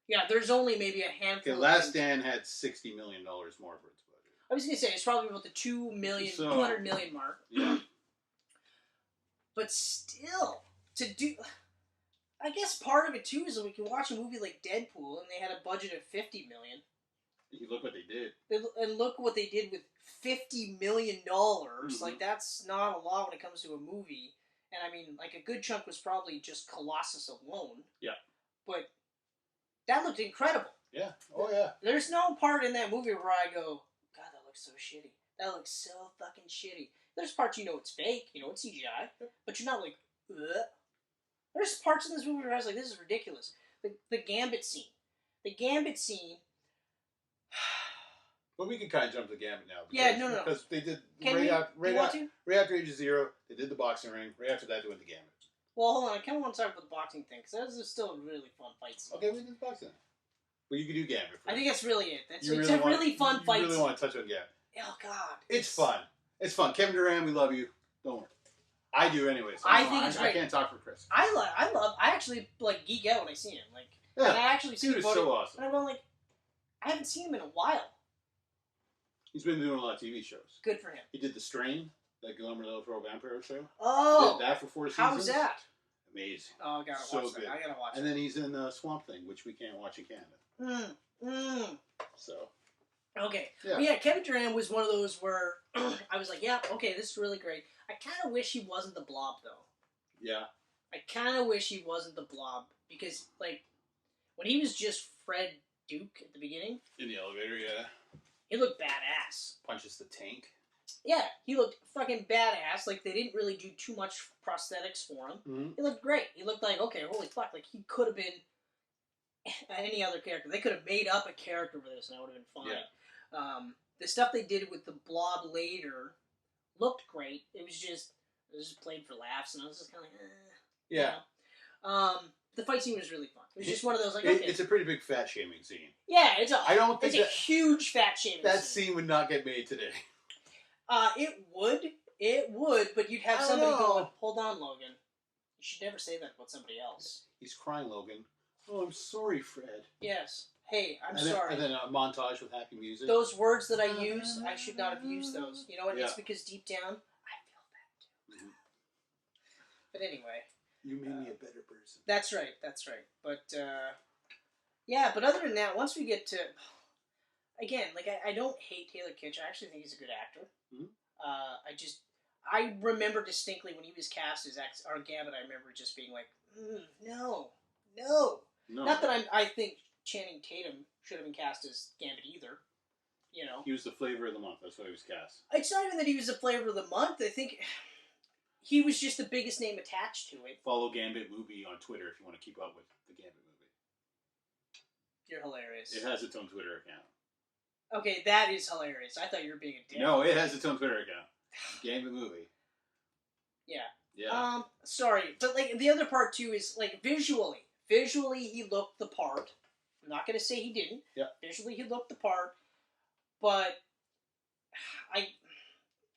Yeah, there's only maybe a handful. Okay, Last Stand had $60 million more for its budget. I was going to say, it's probably about the $200 million mark. Yeah. But still, to do... I guess part of it, too, is that we can watch a movie like Deadpool, and they had a budget of $50 million. You look what they did. And look what they did with $50 million. Mm-hmm. Like, that's not a lot when it comes to a movie. And, I mean, like, a good chunk was probably just Colossus alone. Yeah. But that looked incredible. Yeah. Oh, yeah. There's no part in that movie where I go, God, that looks so shitty. That looks so fucking shitty. There's parts you know it's fake, you know it's CGI, but you're not like, ugh. There's parts in this movie where I was like, this is ridiculous. the Gambit scene. The Gambit scene. But we can kind of jump to Gambit now. No. Because they did right after Age of Zero, they did the boxing ring. Right after that, they went to Gambit. Well, hold on. I kind of want to talk about the boxing thing because that was still a really fun fight scene. Okay, we did the boxing. Well, you can do Gambit. I think that's really it. It's a really fun fight. You really want to touch on Gambit? Oh God, it's fun. It's fun. Kevin Durant, we love you. Don't worry. I do anyways. I think it's great. I can't talk for Chris. I actually like geek out when I see him. Like, and I actually see him. Dude is so awesome. And I'm like, I haven't seen him in a while. He's been doing a lot of TV shows. Good for him. He did The Strain, that Guillermo del Toro vampire show. Oh, he did that for 4 seasons. How was that? Amazing. Oh, I gotta watch that. I gotta watch it. And then he's in Swamp Thing, which we can't watch in Canada. So. Okay. Yeah, Kevin Durant was one of those where I was like, yeah, okay, this is really great. I kind of wish he wasn't the Blob, though. Yeah. I kind of wish he wasn't the Blob, because, like, when he was just Fred Duke at the beginning... In the elevator, yeah. He looked badass. Punches the tank. Yeah, he looked fucking badass. Like, they didn't really do too much prosthetics for him. Mm-hmm. He looked great. He looked like, okay, holy fuck, like, he could have been any other character. They could have made up a character for this, and that would have been fine. Yeah. The stuff they did with the Blob later looked great. It was just played for laughs, and I was just kind of like, Yeah. You know? The fight scene was really fun. It was just one of those, like, okay. It's a pretty big fat shaming scene. Yeah, it's a huge fat shaming scene. That scene would not get made today. It would, but you'd have somebody going, hold on, Logan. You should never say that about somebody else. He's crying, Logan. Oh, I'm sorry, Fred. Yes. Hey, I'm sorry. And then a montage with happy music. Those words that I use, I should not have used those. You know what? Yeah. It's because deep down, I feel that too. Mm-hmm. But anyway. You made me a better person. That's right. But, yeah, but other than that, once we get to... Again, like, I don't hate Taylor Kitsch. I actually think he's a good actor. Mm-hmm. I remember distinctly when he was cast as Gambit, I remember just being like, no. Not that I think Channing Tatum should have been cast as Gambit either. You know, he was the flavor of the month. That's why he was cast. It's not even that he was the flavor of the month. I think he was just the biggest name attached to it. Follow Gambit Movie on Twitter if you want to keep up with the Gambit movie. You're hilarious. It has its own Twitter account. Okay, that is hilarious. I thought you were being a dick. No, it has its own Twitter account. Gambit Movie. Yeah. Sorry, but like the other part too is like visually he looked the part. I'm not gonna say he didn't. Yeah. Visually he looked the part, but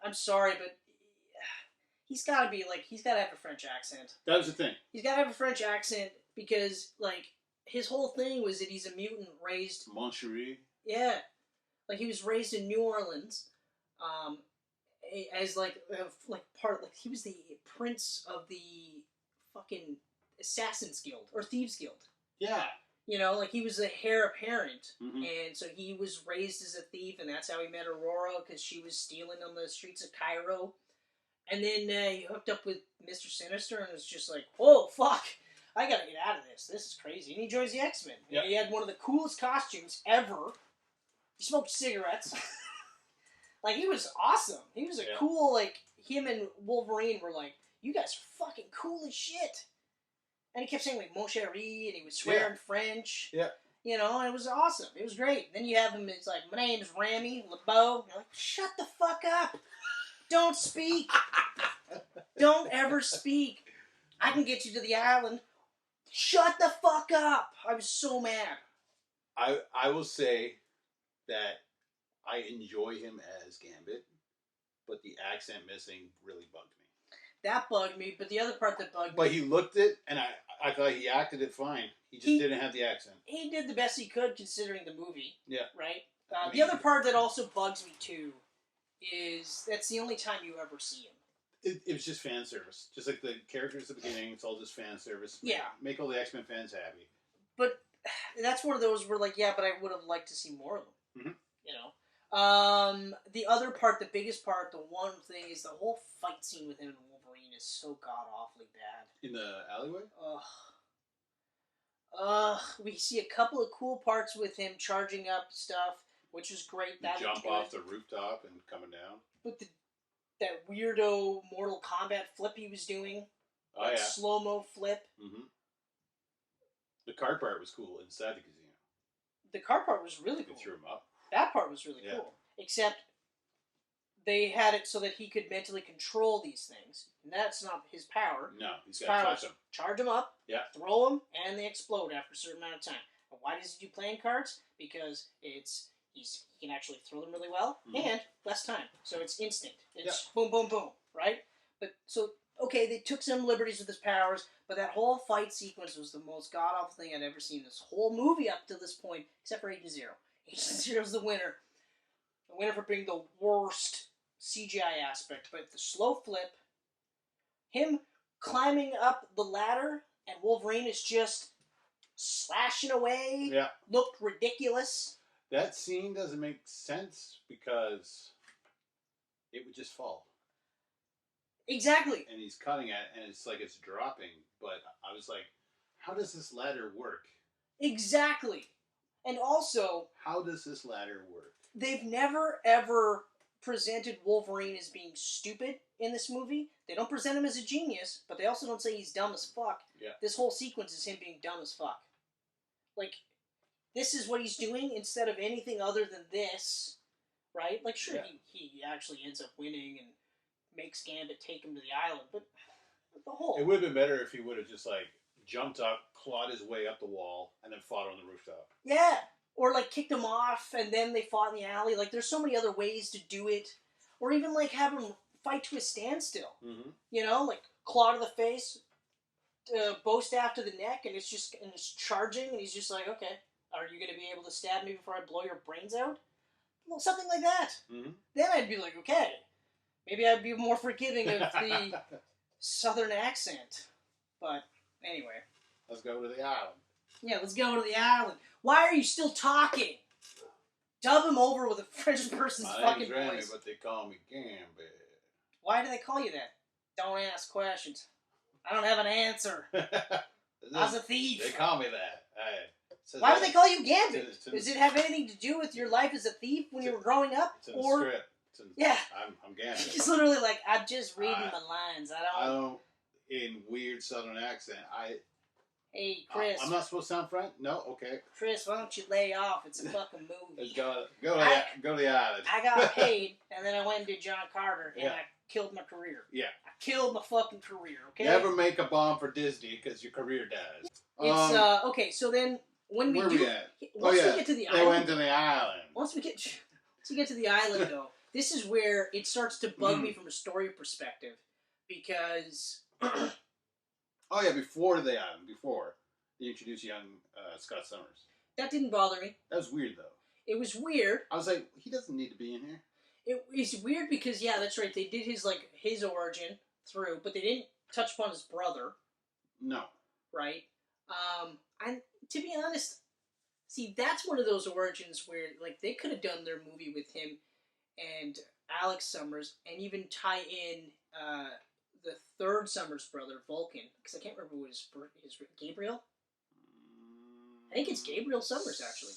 I'm sorry, but he's got to have a French accent. That was the thing. He's got to have a French accent because like his whole thing was that he's a mutant raised. Moncherie. Yeah, like he was raised in New Orleans. As he was the prince of the fucking Assassin's Guild or Thieves Guild. Yeah. You know, like he was a heir apparent, mm-hmm. and so he was raised as a thief, and that's how he met Aurora because she was stealing on the streets of Cairo. And then he hooked up with Mr. Sinister, and was just like, "Oh fuck, I gotta get out of this. This is crazy." And he joins the X-Men. Yep. He had one of the coolest costumes ever. He smoked cigarettes. Like, he was awesome. He was a cool, like, him and Wolverine were like, you guys are fucking cool as shit. And he kept saying, like, mon chéri, and he would swear in French. Yeah. You know, and it was awesome. It was great. Then you have him, it's like, my name's Rami LeBeau. You're like, shut the fuck up. Don't speak. Don't ever speak. I can get you to the island. Shut the fuck up. I was so mad. I will say that I enjoy him as Gambit, but the accent missing really bugged me. That bugged me, but the other part that bugged me... But he looked it, and I thought he acted it fine. He just didn't have the accent. He did the best he could, considering the movie. Yeah. Right? The other part that also bugs me, too, is that's the only time you ever see him. It was just fan service. Just like the characters at the beginning, it's all just fan service. Yeah. Make all the X-Men fans happy. But that's one of those where, like, yeah, but I would have liked to see more of them. Mm-hmm. You know? The other part, the biggest part, the one thing is the whole fight scene with him and Wolverine is so god-awfully bad. In the alleyway? We see a couple of cool parts with him charging up stuff, which was great. That jump off the rooftop and coming down. But that weirdo Mortal Kombat flip he was doing. Oh, yeah. Slow-mo flip. Mm-hmm. The car part was cool inside the casino. The car part was really cool. They threw him up. That part was really cool. Except they had it so that he could mentally control these things. And that's not his power. No, he's got to touch them. Charge them up, throw them, and they explode after a certain amount of time. And why does he do playing cards? Because he can actually throw them really well, and less time. So it's instant. It's boom, boom, boom, right? But so, okay, they took some liberties with his powers, but that whole fight sequence was the most god-awful thing I'd ever seen in this whole movie up to this point, except for Agent Zero. Agent Zero's the winner. The winner for being the worst CGI aspect, but the slow flip, him climbing up the ladder, and Wolverine is just slashing away, looked ridiculous. That scene doesn't make sense because it would just fall. Exactly. And he's cutting it, and it's like it's dropping, but I was like, how does this ladder work? Exactly. And also, how does this ladder work? They've never, ever presented Wolverine as being stupid in this movie. They don't present him as a genius, but they also don't say he's dumb as fuck. Yeah. This whole sequence is him being dumb as fuck. Like, this is what he's doing instead of anything other than this, right? Like, sure, he actually ends up winning and makes Gambit take him to the island, but the whole... It would have been better if he would have just, like, jumped up, clawed his way up the wall, and then fought on the rooftop. Yeah! Or, like, kicked him off, and then they fought in the alley. Like, there's so many other ways to do it. Or even, like, have him fight to a standstill. Mm-hmm. You know? Like, claw to the face, bow staff to the neck, and it's charging, and he's just like, okay, are you going to be able to stab me before I blow your brains out? Well, something like that. Mm-hmm. Then I'd be like, okay. Maybe I'd be more forgiving of the southern accent. But, anyway. Let's go to the island. Yeah, let's go to the island. Why are you still talking? Dub him over with a French person's fucking voice. My name's Randy, but they call me Gambit. Why do they call you that? Don't ask questions. I don't have an answer. I was a thief. They call me that. Why would they call you Gambit? Does it have anything to do with your life as a thief when you were growing up? It's in the script. I'm Gambit. He's literally like, I'm just reading my lines. I don't, in weird southern accent, Hey, Chris. I'm not supposed to sound French? No? Okay. Chris, why don't you lay off? It's a fucking movie. Let's go to the island. I got paid, and then I went and did John Carter, and I killed my career. Yeah. I killed my fucking career, okay? Never make a bomb for Disney, because your career dies. It's, okay, so then, when we where do... we at? Once we get to the island... They went to the island. Once we get to the island, though, this is where it starts to bug me from a story perspective, because... Oh, yeah, before the island, they introduced young Scott Summers. That didn't bother me. That was weird, though. It was weird. I was like, he doesn't need to be in here. It's weird because, yeah, that's right, they did his origin through, but they didn't touch upon his brother. No. Right? And to be honest, see, that's one of those origins where, like, they could have done their movie with him and Alex Summers and even tie in the third Summers brother, Vulcan, because I can't remember what his Gabriel? I think it's Gabriel Summers, actually.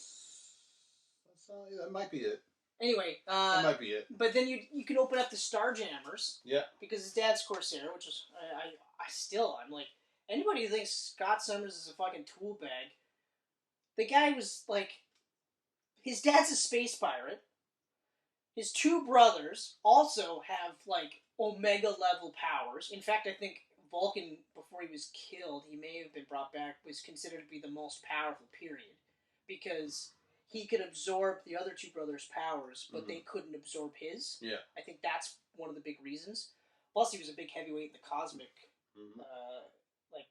That might be it. Anyway, that might be it. But then you can open up the Starjammers. Yeah. Because his dad's Corsair, which is I'm like, anybody who thinks Scott Summers is a fucking tool bag, the guy was like, his dad's a space pirate. His two brothers also have like Omega level powers. In fact, I think Vulcan, before he was killed, he may have been brought back, was considered to be the most powerful, period. Because he could absorb the other two brothers' powers, but they couldn't absorb his. Yeah. I think that's one of the big reasons. Plus, he was a big heavyweight in the cosmic, like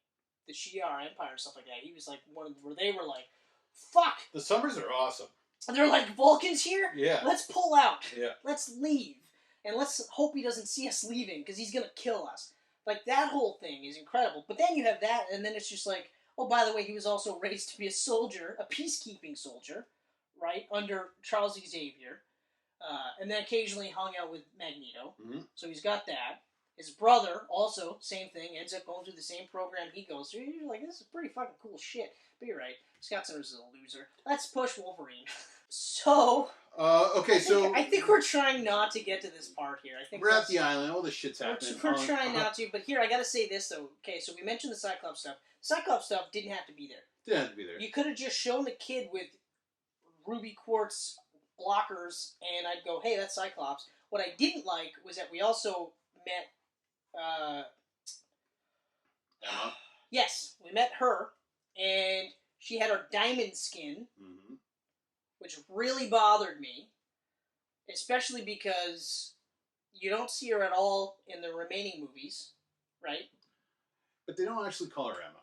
the Shi'ar Empire and stuff like that. He was like one of where they were like, fuck! The Summers are awesome. And they're like, Vulcan's here? Yeah. Let's pull out. Yeah. Let's leave. And let's hope he doesn't see us leaving, because he's going to kill us. Like, that whole thing is incredible. But then you have that, and then it's just like, oh, by the way, he was also raised to be a soldier, a peacekeeping soldier, right, under Charles Xavier. And then occasionally hung out with Magneto. So he's got that. His brother, also, same thing, ends up going through the same program he goes through. You're like, this is pretty fucking cool shit. But you're right, Scott Summers is a loser. Let's push Wolverine. So... I think we're trying not to get to this part here. I think we're at the island. All this shit's happening. We're trying not to, but here, I gotta say this, though. Okay, so we mentioned the Cyclops stuff. Cyclops stuff didn't have to be there. Didn't have to be there. You could have just shown the kid with ruby quartz blockers, and I'd go, hey, that's Cyclops. What I didn't like was that we also met... Emma? Yes, we met her, and she had her diamond skin, which really bothered me, especially because you don't see her at all in the remaining movies, right? But they don't actually call her Emma.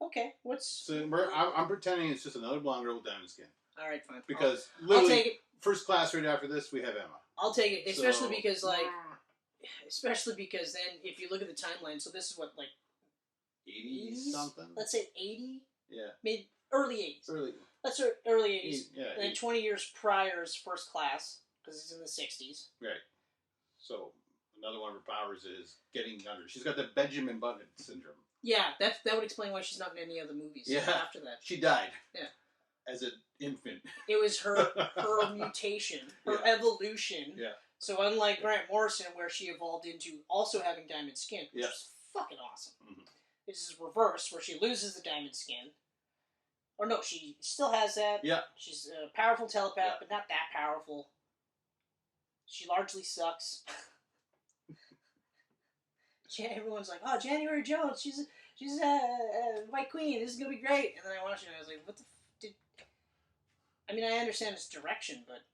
Okay, So I'm pretending it's just another blonde girl with diamond skin. All right, fine. Because I'll take it. First class right after this, we have Emma. I'll take it, especially because then if you look at the timeline, so this is what, like... 80 something? Let's say 80? Yeah. Early 80s. Let's say early 80s. Yeah. And then 20 years prior is First Class, because it's in the 60s. Right. So, another one of her powers is getting younger. She's got the Benjamin Button syndrome. Yeah, that would explain why she's not in any other movies after that. She died. Yeah. As an infant. It was her mutation, her evolution. Yeah. So unlike Grant Morrison, where she evolved into also having diamond skin, which is fucking awesome. This is reverse, where she loses the diamond skin. Or no, she still has that. Yeah. She's a powerful telepath, but not that powerful. She largely sucks. Everyone's like, oh, January Jones, she's White Queen, this is going to be great. And then I watched it and I was like, what the I mean, I understand its direction, but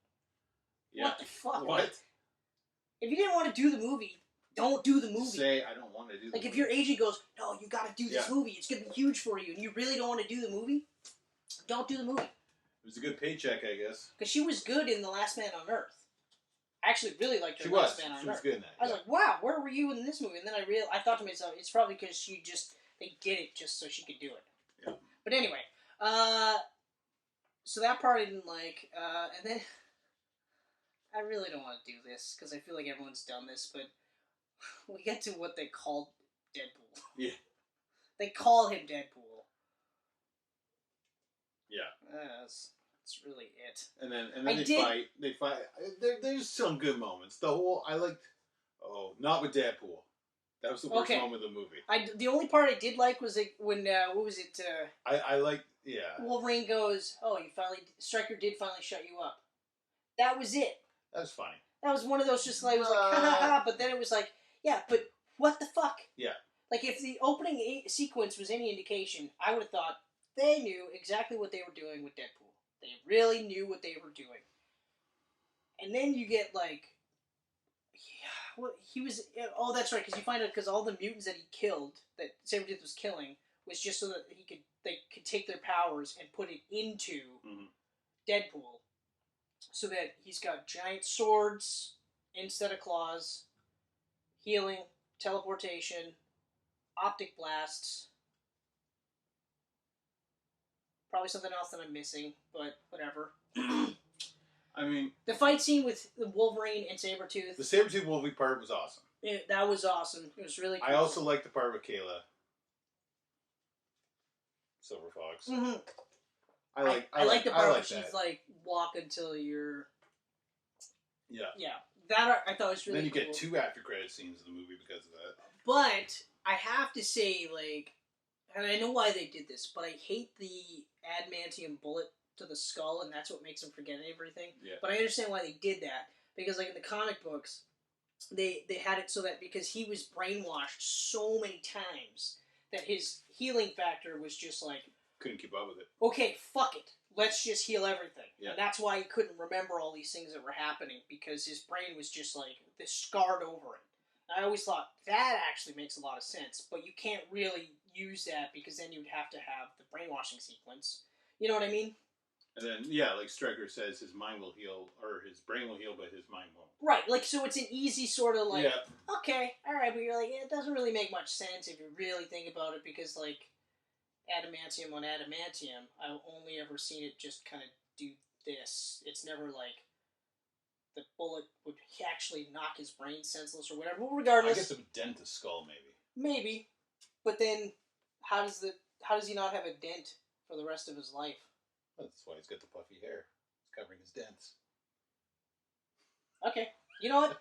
what the fuck? What? If you didn't want to do the movie, don't do the movie. Say, I don't want to do the movie. Like, if your agent goes, no, you got to do this movie, it's going to be huge for you, and you really don't want to do the movie, don't do the movie. It was a good paycheck, I guess. Because she was good in The Last Man on Earth. I actually really liked her in The Last Man on Earth. She was good in that. I was like, wow, where were you in this movie? And then I thought to myself, it's probably because they did it just so she could do it. Yeah. But anyway, so that part I didn't like, and then I really don't want to do this because I feel like everyone's done this, but we get to what they called Deadpool. Yeah. They call him Deadpool. Yeah. That's really it. And then they fight. There's some good moments. Not with Deadpool. That was the worst moment of the movie. The only part I did like was when what was it? I liked. Yeah. Wolverine goes, "Oh, Stryker did finally shut you up." That was it. That was funny. That was one of those just like, it was like, ha ha ha, but then it was like, yeah, but what the fuck? Yeah. Like, if the opening sequence was any indication, I would have thought they knew exactly what they were doing with Deadpool. They really knew what they were doing. And then you get, like, that's right, because you find out because all the mutants that he killed, that Sabretooth was killing, was just so that they could take their powers and put it into Deadpool. So that he's got giant swords instead of claws, healing, teleportation, optic blasts. Probably something else that I'm missing, but whatever. I mean... The fight scene with Wolverine and Sabretooth. The Sabretooth Wolverine part was awesome. That was awesome. It was really cool. I also liked the part with Kayla. Silver Fox. Mm-hmm. I like the part where she's like, walk until you're... Yeah. Yeah. That I thought was really cool. And then you get 2 after-credit scenes in the movie because of that. But, I have to say, like... And I know why they did this, but I hate the adamantium bullet to the skull, and that's what makes him forget everything. Yeah. But I understand why they did that. Because, like, in the comic books, they had it so that because he was brainwashed so many times that his healing factor was just like... Couldn't keep up with it. Okay, fuck it. Let's just heal everything. Yeah. And that's why he couldn't remember all these things that were happening, because his brain was just like, this scarred over it. And I always thought, that actually makes a lot of sense, but you can't really use that because then you'd have to have the brainwashing sequence. You know what I mean? And then, yeah, like Stryker says, his mind will heal, or his brain will heal, but his mind won't. Right, like, so it's an easy sort of like, okay, alright, but you're like, it doesn't really make much sense if you really think about it, because, like, adamantium on adamantium, I've only ever seen it just kind of do this. It's never like the bullet would actually knock his brain senseless or whatever. Well, regardless, I guess it would dent his skull, maybe. Maybe, but then how does he not have a dent for the rest of his life? That's why he's got the puffy hair. It's covering his dents. Okay, you know what?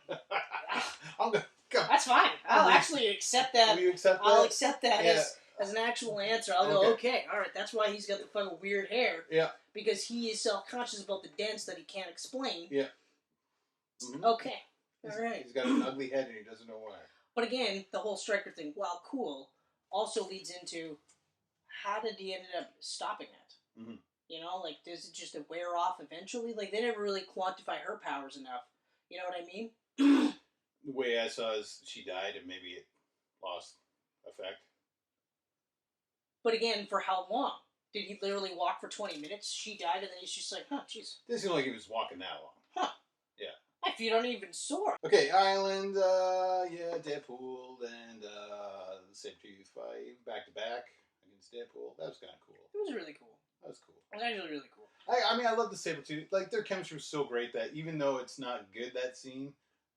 I'm gonna go. That's fine. I'll actually accept that. Will you accept that? I'll accept that. Yeah. as an actual answer, I'll go, okay, all right, that's why he's got the fucking weird hair. Yeah. Because he is self-conscious about the dents that he can't explain. Yeah. Mm-hmm. Okay. All right. He's got an ugly head and he doesn't know why. But again, the whole Stryker thing, while cool, also leads into how did he end up stopping that? Mm-hmm. You know, like, does it just wear off eventually? Like, they never really quantify her powers enough. You know what I mean? The way I saw is she died and maybe it lost effect. But again, for how long? Did he literally walk for 20 minutes? She died and then he's just like, huh, jeez. Didn't seem like he was walking that long. Huh. Yeah. My feet aren't even sore. Okay, Island, Deadpool and Sabretooth fight back to back against Deadpool. That was kind of cool. It was really cool. That was cool. It was actually really cool. I mean, I love the Sabretooth. Like, their chemistry was so great that even though it's not good, that scene,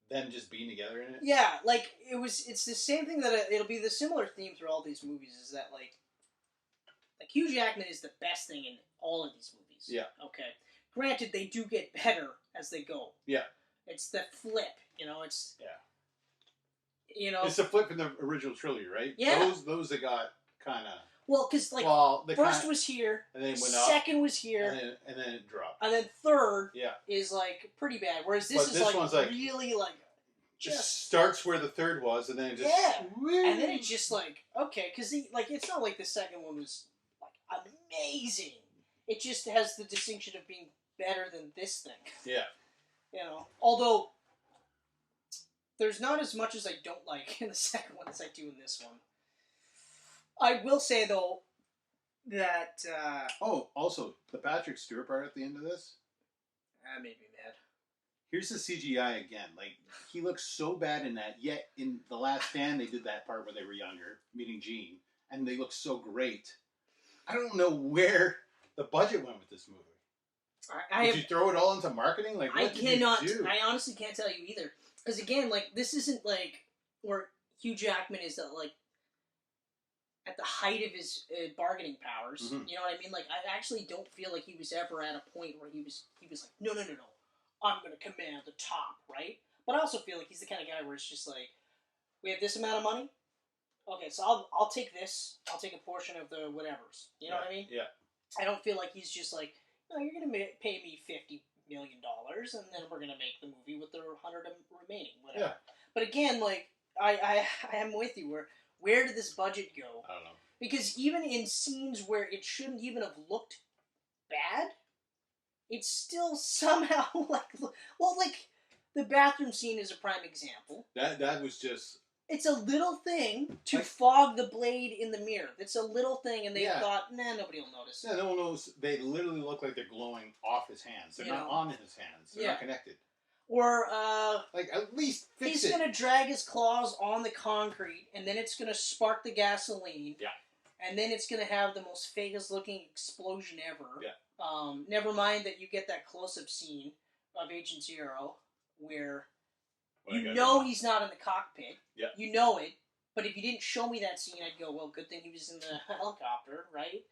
them just being together in it. Yeah, like, it's the same thing that it'll be the similar theme through all these movies is that, like Hugh Jackman is the best thing in all of these movies. Yeah. Okay. Granted, they do get better as they go. Yeah. It's the flip, you know, it's... Yeah. You know... It's the flip in the original trilogy, right? Yeah. Those that got kind of... Well, because, like, first was here, and then it went up, second was here, and then it dropped. and then third is, like, pretty bad. Whereas this one's like, really, like... Just starts where the third was, and then it just... Yeah. And then it's just, like, okay, because, like, it's not like the second one was, like, amazing. It just has the distinction of being better than this thing. Yeah. You know, although there's not as much as I don't like in the second one as I do in this one. I will say, though, that... also, the Patrick Stewart part at the end of this? That made me mad. Here's the CGI again. Like, he looks so bad in that, yet in The Last Stand, they did that part where they were younger, meeting Jean, and they look so great. I don't know where the budget went with this movie. Did you throw it all into marketing? Like, what did you do? I honestly can't tell you either. Because, again, like, this isn't, like, where Hugh Jackman is, like, at the height of his bargaining powers. Mm-hmm. You know what I mean? Like, I actually don't feel like he was ever at a point where he was like, no. I'm going to command the top, right? But I also feel like he's the kind of guy where it's just like, we have this amount of money? Okay, so I'll take this. I'll take a portion of the whatevers. You know what I mean? Yeah. I don't feel like he's just like, no, you're going to pay me $50 million, and then we're going to make the movie with the 100 remaining, whatever. Yeah. But again, like, I am with you. Where did this budget go? I don't know. Because even in scenes where it shouldn't even have looked bad, it's still somehow, like, the bathroom scene is a prime example. That was just... It's a little thing to fog the blade in the mirror. It's a little thing, and they thought, nah, nobody will notice. Yeah, no one knows. They literally look like they're glowing off his hands. They're not on his hands. They're not connected. Or, like, at least fix he's going to drag his claws on the concrete, and then it's going to spark the gasoline. Yeah. And then it's going to have the most fakest-looking explosion ever. Yeah. Never mind that you get that close-up scene of Agent Zero, where... You know he's not in the cockpit. Yeah. You know it. But if you didn't show me that scene, I'd go, well, good thing he was in the helicopter, right?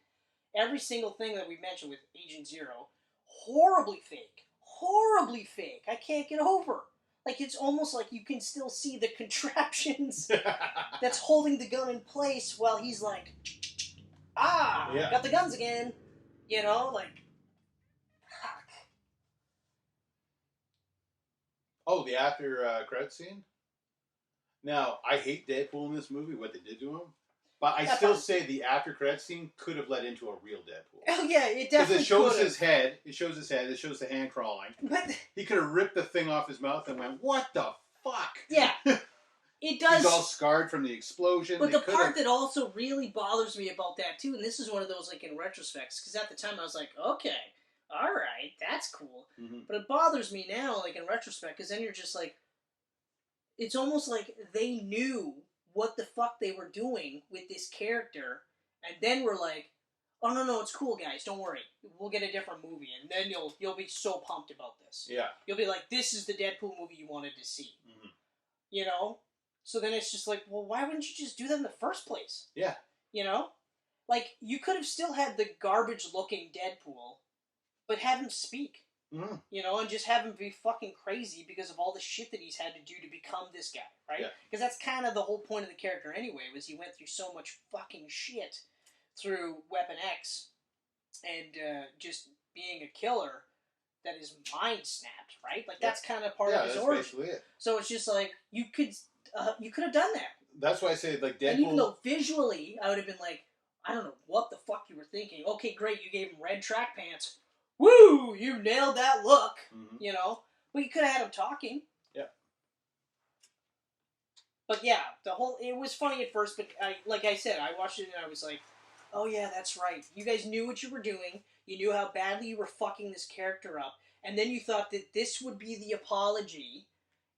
Every single thing that we mentioned with Agent Zero, horribly fake. Horribly fake. I can't get over. Like, it's almost like you can still see the contraptions that's holding the gun in place while he's like, got the guns again. You know, like... Oh, the after credit scene? Now, I hate Deadpool in this movie, what they did to him. But I still say the after credit scene could have led into a real Deadpool. Oh, yeah, it definitely Because it shows his head. It shows his head. It shows the hand crawling. But he could have ripped the thing off his mouth and went, what the fuck? Yeah. It does. He's all scarred from the explosion. But the part that also really bothers me about that, too, and this is one of those, like, in retrospects, because at the time I was like, okay... All right, that's cool. Mm-hmm. But it bothers me now, like, in retrospect, because then you're just like... It's almost like they knew what the fuck they were doing with this character, and then we're like, oh, no, it's cool, guys, don't worry. We'll get a different movie, and then you'll be so pumped about this. Yeah. You'll be like, this is the Deadpool movie you wanted to see. Mm-hmm. You know? So then it's just like, well, why wouldn't you just do that in the first place? Yeah. You know? Like, you could have still had the garbage-looking Deadpool... But have him speak. You know, and just have him be fucking crazy because of all the shit that he's had to do to become this guy, right? Because that's kind of the whole point of the character anyway, was he went through so much fucking shit through Weapon X and just being a killer that his mind snapped, right? Like, that's kind of part of his origin. Basically it. So it's just like, you could have done that. That's why I say, like, Deadpool... And even though visually, I would have been like, I don't know what the fuck you were thinking. Okay, great, you gave him red track pants. Woo! You nailed that look, you know? But you could have had him talking. Yeah. But yeah, it was funny at first, but like I said, I watched it and I was like, oh yeah, that's right. You guys knew what you were doing. You knew how badly you were fucking this character up. And then you thought that this would be the apology,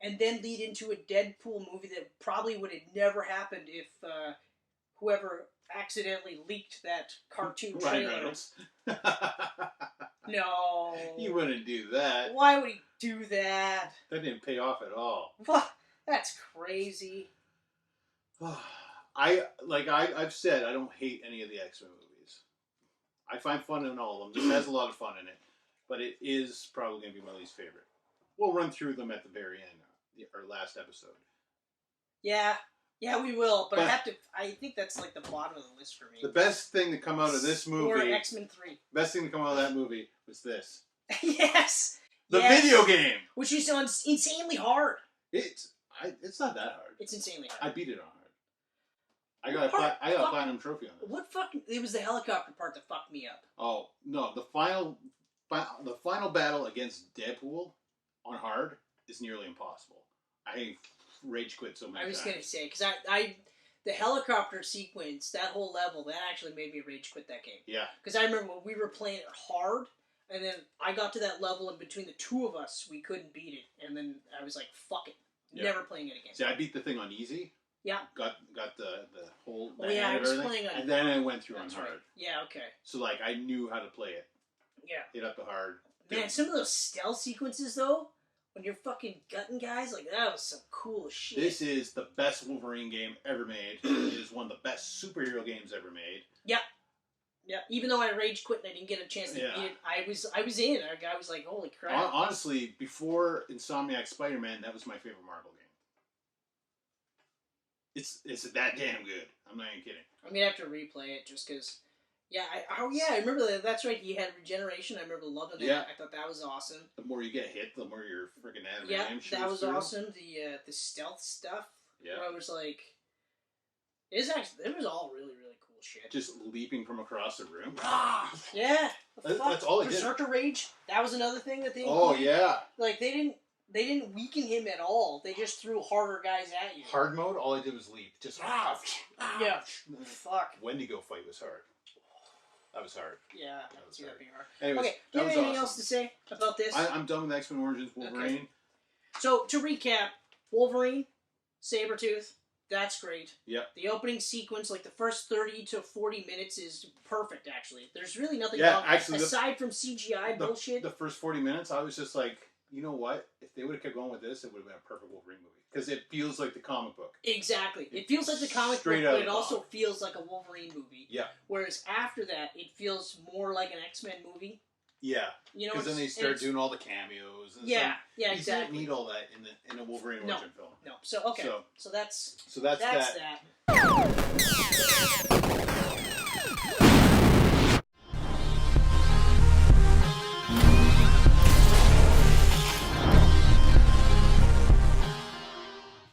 and then lead into a Deadpool movie that probably would have never happened if whoever accidentally leaked that cartoon trailer. No. He wouldn't do that. Why would he do that? That didn't pay off at all. That's crazy. I've said, I don't hate any of the X-Men movies. I find fun in all of them. This has a lot of fun in it. But it is probably going to be my least favorite. We'll run through them at the very end, our last episode. Yeah, we will. But I think that's like the bottom of the list for me. The best thing to come out of this movie... Or X-Men 3. Best thing to come out of that movie was this. Yes! The video game! Which is insanely hard. It's not that hard. It's insanely hard. I beat it on hard. I got a platinum trophy on this. It was the helicopter part that fucked me up. Oh, no. The final battle against Deadpool on hard is nearly impossible. I rage quit so many times. I was going to say, because the helicopter sequence, that whole level, that actually made me rage quit that game. Yeah. Because I remember when we were playing it hard, and then I got to that level, and between the two of us, we couldn't beat it. And then I was like, fuck it. Never playing it again. See, I beat the thing on easy. Yeah. Got the whole... I was playing on... And then I went through on hard. Right. Yeah, okay. So, like, I knew how to play it. Yeah. Hit up the hard. Man, some of those stealth sequences, though, when you're fucking gutting guys, like, that was some cool shit. This is the best Wolverine game ever made. It is one of the best superhero games ever made. Yeah. Yeah. Even though I rage quit and I didn't get a chance to beat it, I was in. I was like, holy crap. Honestly, before Insomniac Spider-Man, that was my favorite Marvel game. It's that damn good. I'm not even kidding. I'm going to have to replay it just because... Yeah, I remember that. That's right. He had regeneration. I remember loving that. Yeah. I thought that was awesome. The more you get hit, the more your freaking adamantium. Yeah, that was awesome. The stealth stuff. Yeah. Where I was like, it was all really, really cool shit. Just leaping from across the room. Yeah. That's all it did. Berserker Rage. That was another thing that they included. Oh yeah. Like they didn't weaken him at all. They just threw harder guys at you. Hard mode. All I did was leap. Just yeah. Fuck. Wendigo fight was hard. That was hard. Yeah, that was hard. Anyways, okay, do you have anything else to say about this? I'm done with X-Men Origins Wolverine. Okay. So, to recap, Wolverine, Sabretooth, that's great. Yep. The opening sequence, like the first 30 to 40 minutes is perfect, actually. There's really nothing wrong. Actually, aside from CGI bullshit. The first 40 minutes, I was just like, you know what? If they would have kept going with this, it would have been a perfect Wolverine movie. Because it feels like the comic book. Exactly. It feels like the comic book, but it also feels like a Wolverine movie. Yeah. Whereas after that, it feels more like an X-Men movie. Yeah. You know, because then they start doing all the cameos. And yeah, exactly. You don't need all that in a Wolverine origin film. No. So, okay. So that's that.